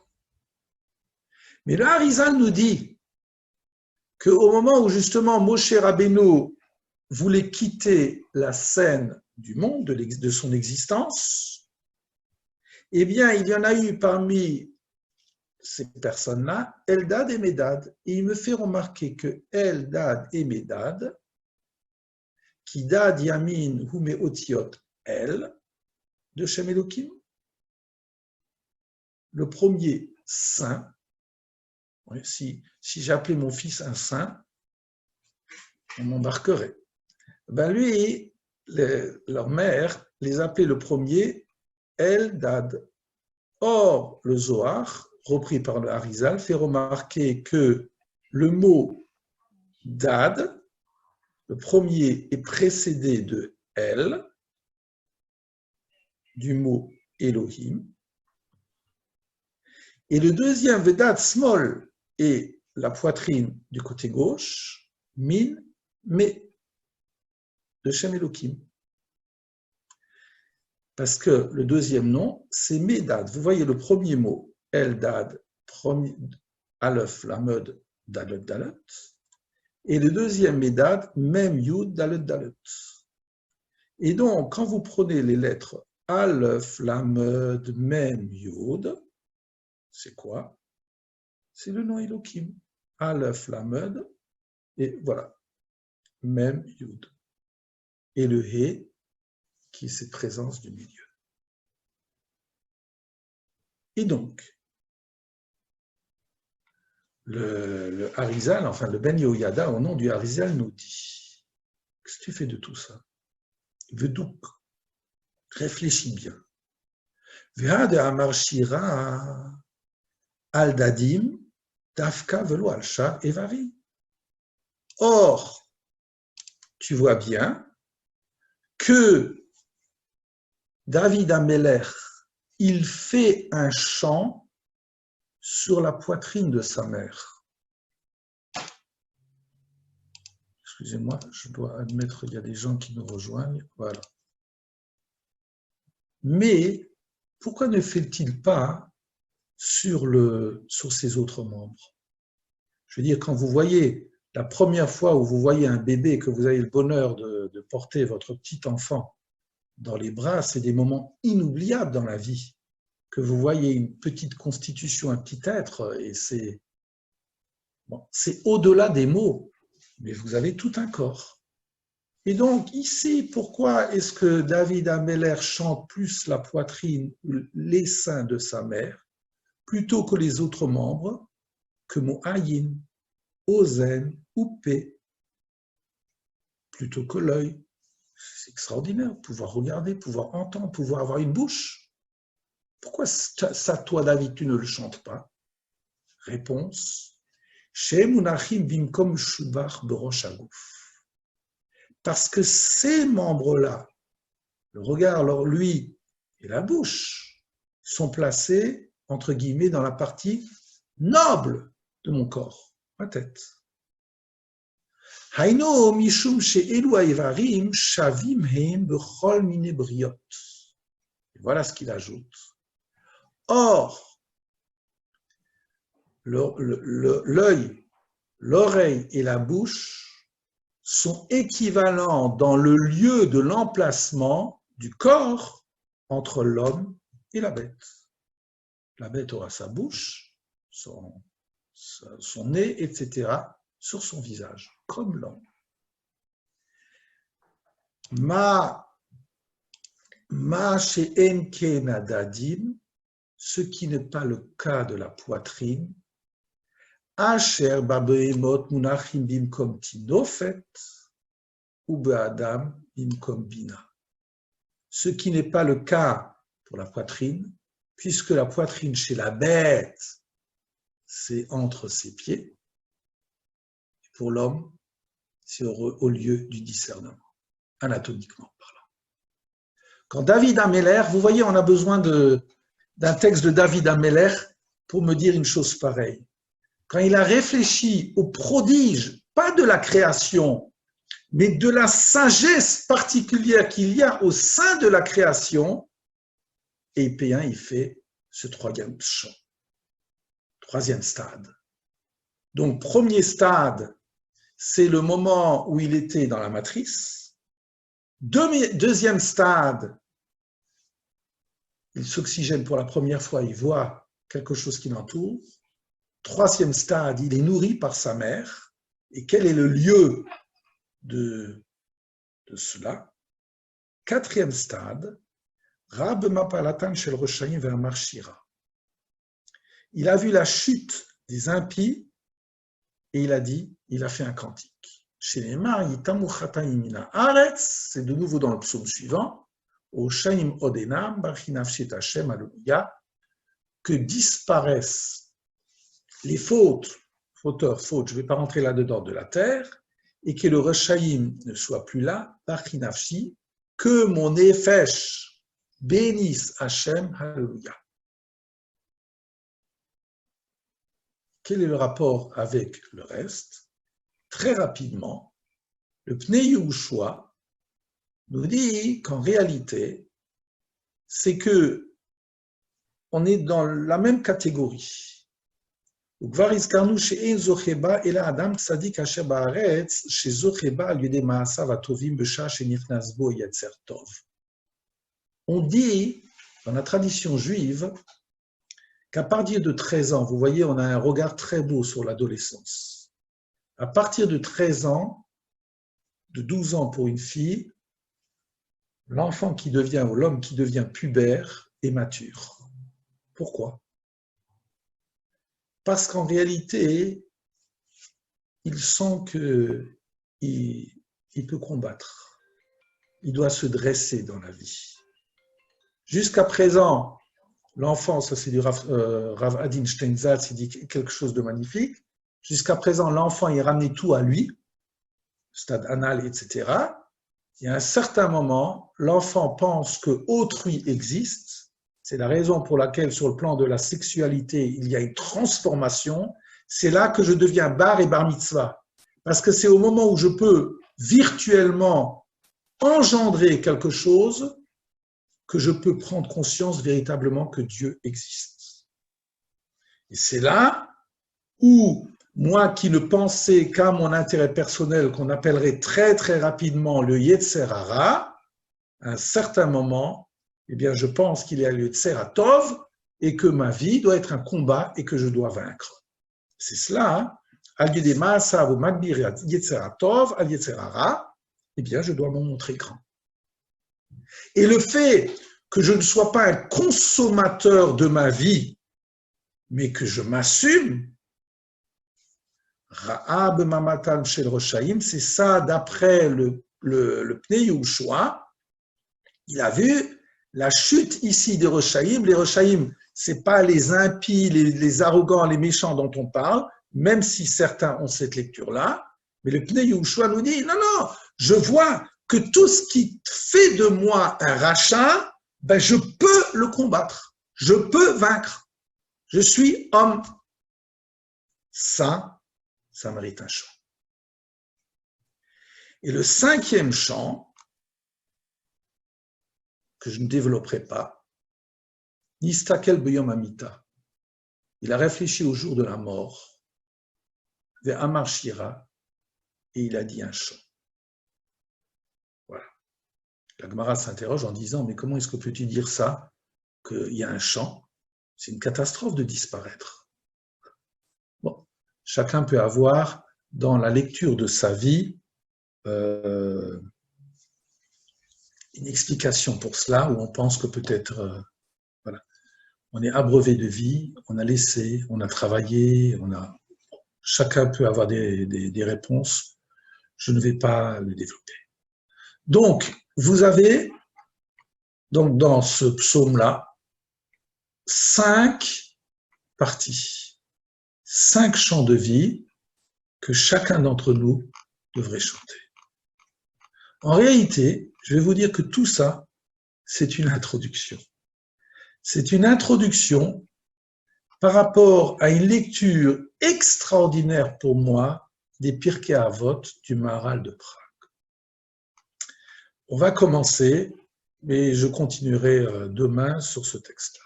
Speaker 2: Mais le Harizal nous dit qu'au moment où justement Moshe Rabbeinu voulait quitter la scène du monde, de son existence, eh bien, il y en a eu parmi ces personnes-là, Eldad et Médad. Et il me fait remarquer que Eldad et Médad, qui dad yamin hu meotiot el, de Shem Elokim, le premier saint. Si j'appelais mon fils un saint, on m'embarquerait. Ben lui, leur mère les appelait le premier Eldad. Or, le Zohar, repris par le Harizal, fait remarquer que le mot Dad, le premier est précédé de El, du mot Elohim, et le deuxième, Vedad Smol, est la poitrine du côté gauche, Min, Me, de Shem Elohim. Parce que le deuxième nom, c'est Medad. Vous voyez le premier mot, Eldad, Aleph, Lamed, Dalet, Dalet. Et le deuxième Medad, Mem, Yud, Dalet, Dalet. Et donc, quand vous prenez les lettres Aleph, Lamed, Mem, Yud, c'est quoi? C'est le nom Elohim. Aleph, Lamed, et voilà, Mem, Yud. Et le He, qui est cette présence du milieu. Et donc, le Harizal, enfin le Ben Yehoyada, au nom du Harizal, nous dit, qu'est-ce que tu fais de tout ça? Vedouk, réfléchis bien. Ve'ad amar shira al dadim dafka velo al shar evari. Or, tu vois bien que David Ameler, il fait un chant sur la poitrine de sa mère. Excusez-moi, je dois admettre qu'il y a des gens qui nous rejoignent. Voilà. Mais pourquoi ne fait-il pas sur ses autres membres? Je veux dire, quand vous voyez la première fois où vous voyez un bébé, que vous avez le bonheur de porter votre petit enfant dans les bras, c'est des moments inoubliables dans la vie. que vous voyez une petite constitution, un petit être, et c'est au-delà des mots, mais vous avez tout un corps. Et donc, ici, pourquoi est-ce que David Améler chante plus la poitrine, les seins de sa mère, plutôt que les autres membres, que Mo'ayin, Ozen ou P, plutôt que l'œil? C'est extraordinaire, pouvoir regarder, pouvoir entendre, pouvoir avoir une bouche. Pourquoi ça, toi, David, tu ne le chantes pas? Réponse, parce que ces membres-là, le regard, lui, et la bouche, sont placés, entre guillemets, dans la partie noble de mon corps, ma tête. Haino mishum she'elu ha'evarim shavim heim bechol mine briot. Voilà ce qu'il ajoute. Or, l'œil, l'oreille et la bouche sont équivalents dans le lieu de l'emplacement du corps entre l'homme et la bête. La bête aura sa bouche, son nez, etc., sur son visage, comme l'homme. Ma she'en ken hadadim, ce qui n'est pas le cas de la poitrine, asher babehemot munachim bimkom tinofet ou be'adam bimkom bina. Ce qui n'est pas le cas pour la poitrine, puisque la poitrine chez la bête, c'est entre ses pieds, et pour l'homme, c'est au lieu du discernement, anatomiquement parlant. Quand David Améler, vous voyez, on a besoin d'un texte de David Améler pour me dire une chose pareille. Quand il a réfléchi au prodige, pas de la création, mais de la sagesse particulière qu'il y a au sein de la création, et P1, il fait ce troisième stade. Donc, premier stade, c'est le moment où il était dans la matrice. Deuxième stade, il s'oxygène pour la première fois, il voit quelque chose qui l'entoure. Troisième stade, il est nourri par sa mère. Et quel est le lieu de cela? Quatrième stade, Rab Mapalatan Shel Roshaim vers Marshira. Il a vu la chute des impies et il a fait un cantique. Chez les c'est de nouveau dans le psaume suivant, au Shaim Odenam, Bachinafshet Hashem, Alléluia, que disparaissent les fauteurs, je ne vais pas rentrer là-dedans, de la terre, et que le Reshaim ne soit plus là, Bachinafshi, que mon Nefesh bénisse Hashem, Alléluia. Quel est le rapport avec le reste? Très rapidement, le Pnei Yehoshua nous dit qu'en réalité, c'est que on est dans la même catégorie. Et on dit, dans la tradition juive, qu'à partir de 13 ans, vous voyez, on a un regard très beau sur l'adolescence. À partir de 13 ans, de 12 ans pour une fille, l'enfant qui devient, ou l'homme qui devient pubère est mature. Pourquoi? Parce qu'en réalité, il sent qu'il peut combattre. Il doit se dresser dans la vie. Jusqu'à présent, l'enfant, ça c'est du Rav Adin Steinsaltz, il dit quelque chose de magnifique. Jusqu'à présent, l'enfant, il ramenait tout à lui, stade anal, etc. Et à un certain moment, l'enfant pense que autrui existe. C'est la raison pour laquelle, sur le plan de la sexualité, il y a une transformation. C'est là que je deviens bar et bar mitzvah. Parce que c'est au moment où je peux virtuellement engendrer quelque chose que je peux prendre conscience véritablement que Dieu existe. Et c'est là où, moi qui ne pensais qu'à mon intérêt personnel, qu'on appellerait très très rapidement le Yetzer Hara, à un certain moment, eh bien je pense qu'il y a le Yetzer HaTov, et que ma vie doit être un combat et que je dois vaincre. C'est cela, eh bien, je dois me montrer grand. Et le fait que je ne sois pas un consommateur de ma vie, mais que je m'assume, Ra'ab Mamatam Shel Roshaim, c'est ça d'après le Pnei Yehoshua, il a vu la chute ici des Roshaim. Les Roshaim, ce n'est pas les impies, les arrogants, les méchants dont on parle, même si certains ont cette lecture-là, mais le Pnei Yehoshua nous dit, non, non, je vois que tout ce qui fait de moi un rachat, ben je peux le combattre, je peux vaincre, je suis homme. Ça mérite un chant. Et le 5e chant, que je ne développerai pas, Nistakel B'yom Amita. Il a réfléchi au jour de la mort, vers Amar Shira, et il a dit un chant. Voilà. La Gemara s'interroge en disant, mais comment est-ce que peux-tu dire ça, qu'il y a un chant? C'est une catastrophe de disparaître. Bon, chacun peut avoir, dans la lecture de sa vie, une explication pour cela, où on pense que peut-être, voilà, on est abreuvé de vie, on a laissé, on a travaillé, chacun peut avoir des réponses. Je ne vais pas le développer. Donc, vous avez, donc dans ce psaume-là, 5 parties, 5 chants de vie que chacun d'entre nous devrait chanter. En réalité, je vais vous dire que tout ça, c'est une introduction. C'est une introduction par rapport à une lecture extraordinaire pour moi des Pirkei Avot du Maharal de Prague. On va commencer, mais je continuerai demain sur ce texte-là.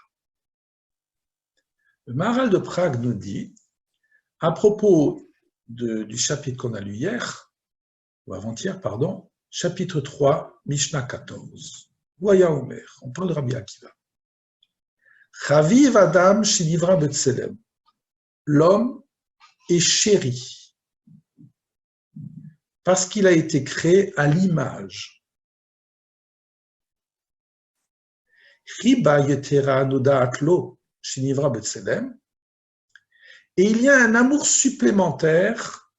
Speaker 2: Le Maharal de Prague nous dit, à propos du chapitre qu'on a lu hier, ou avant-hier, pardon, chapitre 3, Mishnah 14. Voya Omer, on parle de Rabbi Akiva. Chaviv Adam Shinivra B'Tselem. L'homme est chéri parce qu'il a été créé à l'image. Riba Yetera Nodaat Lo Shinivra B'Tselem. Et il y a un amour supplémentaire,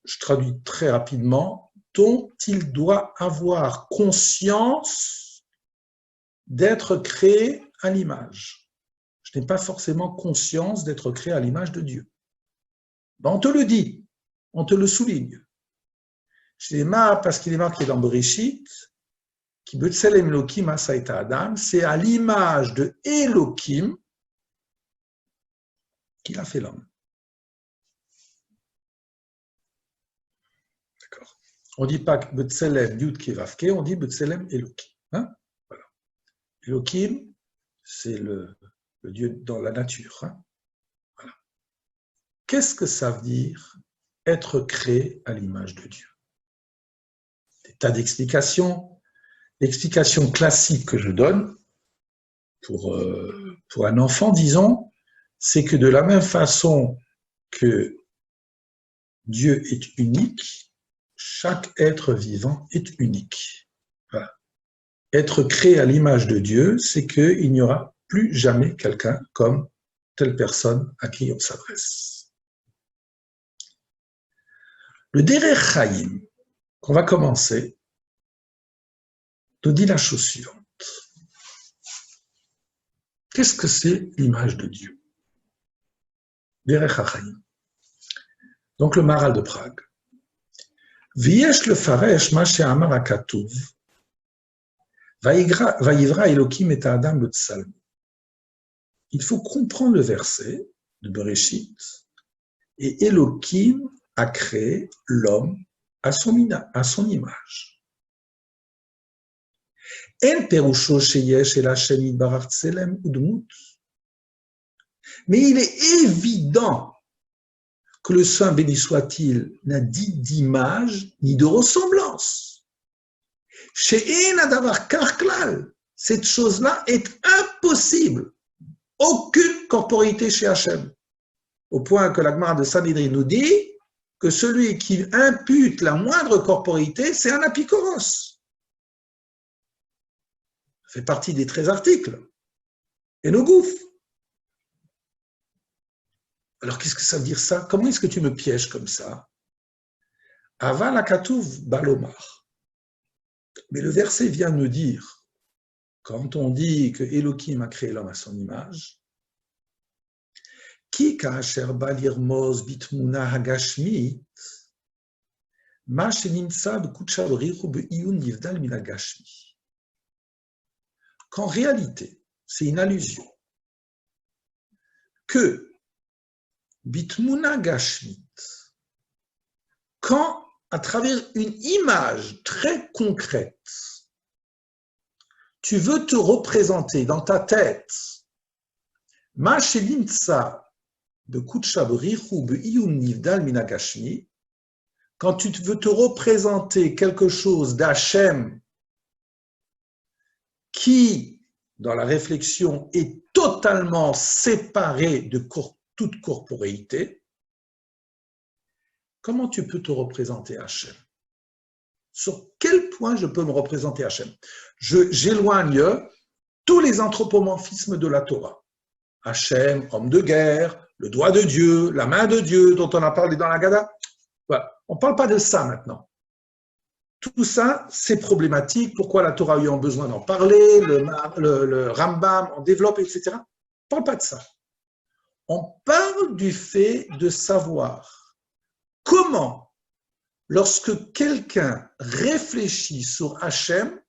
Speaker 2: je traduis très rapidement, dont il doit avoir conscience d'être créé à l'image. Je n'ai pas forcément conscience d'être créé à l'image de Dieu. Ben, on te le dit, on te le souligne. Parce qu'il est marqué dans Bereshit, qui B'Tselem Elokim Asaita Adam, c'est à l'image de Elokim qu'il a fait l'homme. D'accord. On ne dit pas B'Tselem Yud Vavke, on dit B'Tselem Elokim. Hein? Voilà. Elokim, c'est le Dieu dans la nature. Hein? Voilà. Qu'est-ce que ça veut dire être créé à l'image de Dieu? Des tas d'explications. L'explication classique que je donne pour un enfant, disons, c'est que de la même façon que Dieu est unique, chaque être vivant est unique. Voilà. Être créé à l'image de Dieu, c'est qu'il n'y aura plus jamais quelqu'un comme telle personne à qui on s'adresse. Le Derech Chaim, qu'on va commencer, nous dit la chose suivante. Qu'est-ce que c'est l'image de Dieu? Derech Chaim. Donc le Maharal de Prague. V'yesh lefaresh ma she'amar hakatuv, vayivra Elokim et Adam b'tsalmo. Il faut comprendre le verset de Bereshit, et Elokim a créé l'homme à son image. En perusho sheyesh el Hashem yitbarach tselem udmut. Mais il est évident que le Saint, béni soit-il, n'a dit d'image ni de ressemblance. She'en adavar kach klal, cette chose-là est impossible. aucune corporéité chez Hachem. Au point que la Gemara de Sanhedrin nous dit que celui qui impute la moindre corporéité, c'est un apikoros. Ça fait partie des 13 articles. Et nos gouffres. Alors, qu'est-ce que ça veut dire ça? Comment est-ce que tu me pièges comme ça? Aval akatuv balomar. Mais le verset vient nous dire, quand on dit que Elohim a créé l'homme à son image, Ki ka'asher ba lirmoz bitmuna hagashmit, ma shenimtsa b'kudsha b'richu b'iyun nivdal min hagashmi. Qu'en réalité, c'est une allusion que bitmuna gashmit, quand à travers une image très concrète, tu veux te représenter dans ta tête, ma shenimtsa quand tu veux te représenter quelque chose d'Hachem qui, dans la réflexion, est totalement séparé de toute corporéité, comment tu peux te représenter Hachem? Sur quel point je peux me représenter Hachem? J'éloigne tous les anthropomorphismes de la Torah. Hachem, homme de guerre, le doigt de Dieu, la main de Dieu dont on a parlé dans la Gada. Voilà. On ne parle pas de ça maintenant. Tout ça, c'est problématique. Pourquoi la Torah a eu besoin d'en parler, le Rambam en développe, etc. On ne parle pas de ça. On parle du fait de savoir comment, lorsque quelqu'un réfléchit sur Hachem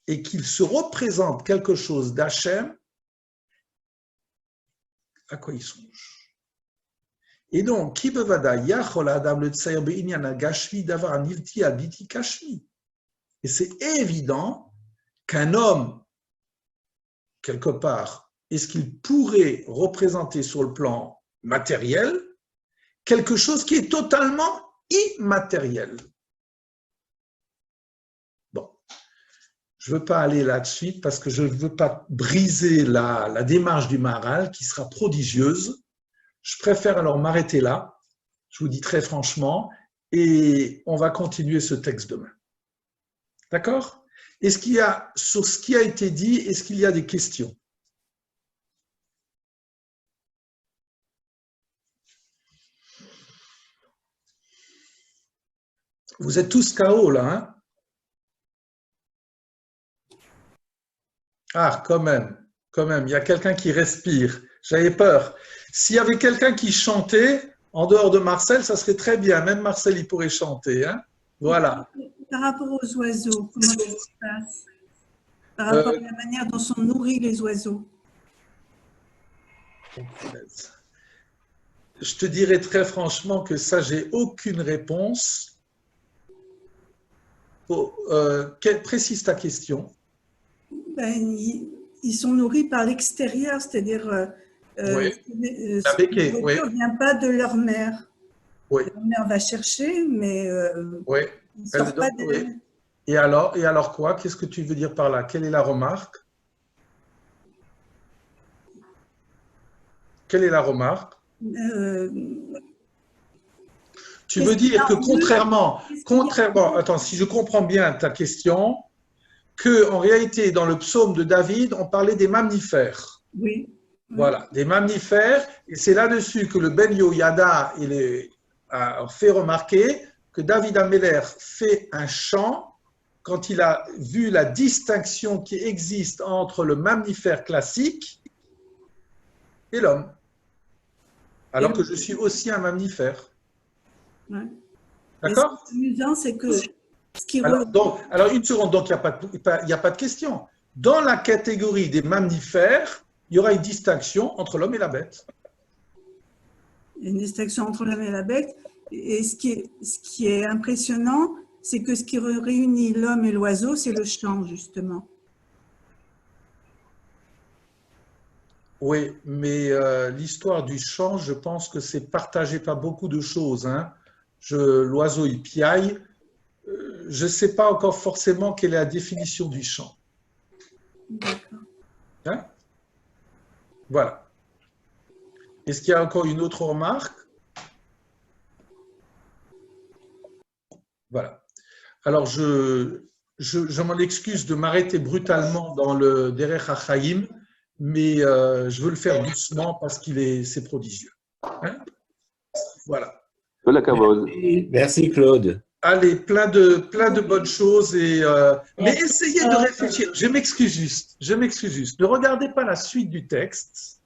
Speaker 2: et qu'il se représente quelque chose d'Hachem, à quoi il songe. Et donc, et c'est évident qu'un homme, quelque part, est-ce qu'il pourrait représenter sur le plan matériel quelque chose qui est totalement immatériel. Bon, je ne veux pas aller là-dessus parce que je ne veux pas briser la démarche du Maharal qui sera prodigieuse. Je préfère alors m'arrêter là, je vous dis très franchement, et on va continuer ce texte demain. D'accord? Est-ce qu'il y a, sur ce qui a été dit, est-ce qu'il y a des questions? Vous êtes tous KO là, hein? Ah, quand même, il y a quelqu'un qui respire. J'avais peur. S'il y avait quelqu'un qui chantait, en dehors de Marcel, ça serait très bien. Même Marcel, il pourrait chanter. Hein? Voilà.
Speaker 1: Par rapport aux oiseaux, comment ça se passe? Par rapport à la manière dont sont nourris les oiseaux.
Speaker 2: Je te dirais très franchement que ça, j'ai aucune réponse. Précise ta question.
Speaker 1: Ben, ils sont nourris par l'extérieur, c'est-à-dire
Speaker 2: oui.
Speaker 1: La béquille, ne vient pas de leur mère.
Speaker 2: Oui.
Speaker 1: Leur mère va chercher, mais
Speaker 2: oui.
Speaker 1: ils ne sortent pas de...
Speaker 2: Oui. Et alors quoi? Qu'est-ce que tu veux dire par là? Quelle est la remarque? Quelle est la remarque? Tu veux dire que contrairement, attends, si je comprends bien ta question, qu'en réalité, dans le psaume de David, on parlait des mammifères.
Speaker 1: Oui.
Speaker 2: Voilà, des mammifères, et c'est là-dessus que le Ben Yehoyada a fait remarquer que David Ameller fait un chant quand il a vu la distinction qui existe entre le mammifère classique et l'homme. Alors que je suis aussi un mammifère.
Speaker 1: Ouais.
Speaker 2: D'accord?
Speaker 1: Ce qui est amusant, c'est que...
Speaker 2: Alors, une seconde, donc il n'y a pas de question. Dans la catégorie des mammifères, il y aura une distinction entre l'homme et la bête.
Speaker 1: Une distinction entre l'homme et la bête. Et ce qui est impressionnant, c'est que ce qui réunit l'homme et l'oiseau, c'est le chant, justement.
Speaker 2: Oui, mais l'histoire du chant, je pense que c'est partagé par beaucoup de choses. Hein. L'oiseau, il piaille. Je ne sais pas encore forcément quelle est la définition du chant.
Speaker 1: D'accord.
Speaker 2: Hein? Voilà. Est-ce qu'il y a encore une autre remarque? Voilà. Alors, je m'en excuse de m'arrêter brutalement dans le Derech HaChaim, mais je veux le faire doucement parce c'est prodigieux. Hein? Voilà.
Speaker 3: Merci Claude.
Speaker 2: Allez, plein de bonnes choses. Mais essayez de réfléchir. Je m'excuse juste. Ne regardez pas la suite du texte.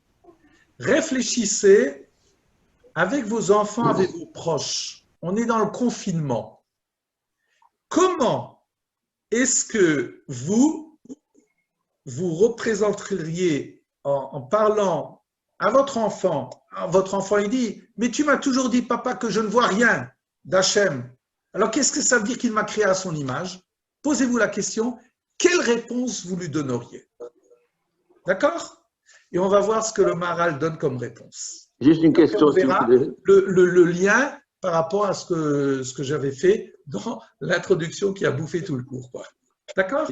Speaker 2: Réfléchissez avec vos enfants, avec vos proches. On est dans le confinement. Comment est-ce que vous représenteriez en parlant à votre enfant il dit, mais tu m'as toujours dit, papa, que je ne vois rien d'Hachem. Alors, qu'est-ce que ça veut dire qu'il m'a créé à son image? Posez-vous la question, quelle réponse vous lui donneriez? D'accord? Et on va voir ce que le Maharal donne comme réponse.
Speaker 4: Juste une question.
Speaker 2: On verra le lien par rapport à ce que j'avais fait dans l'introduction qui a bouffé tout le cours. D'accord?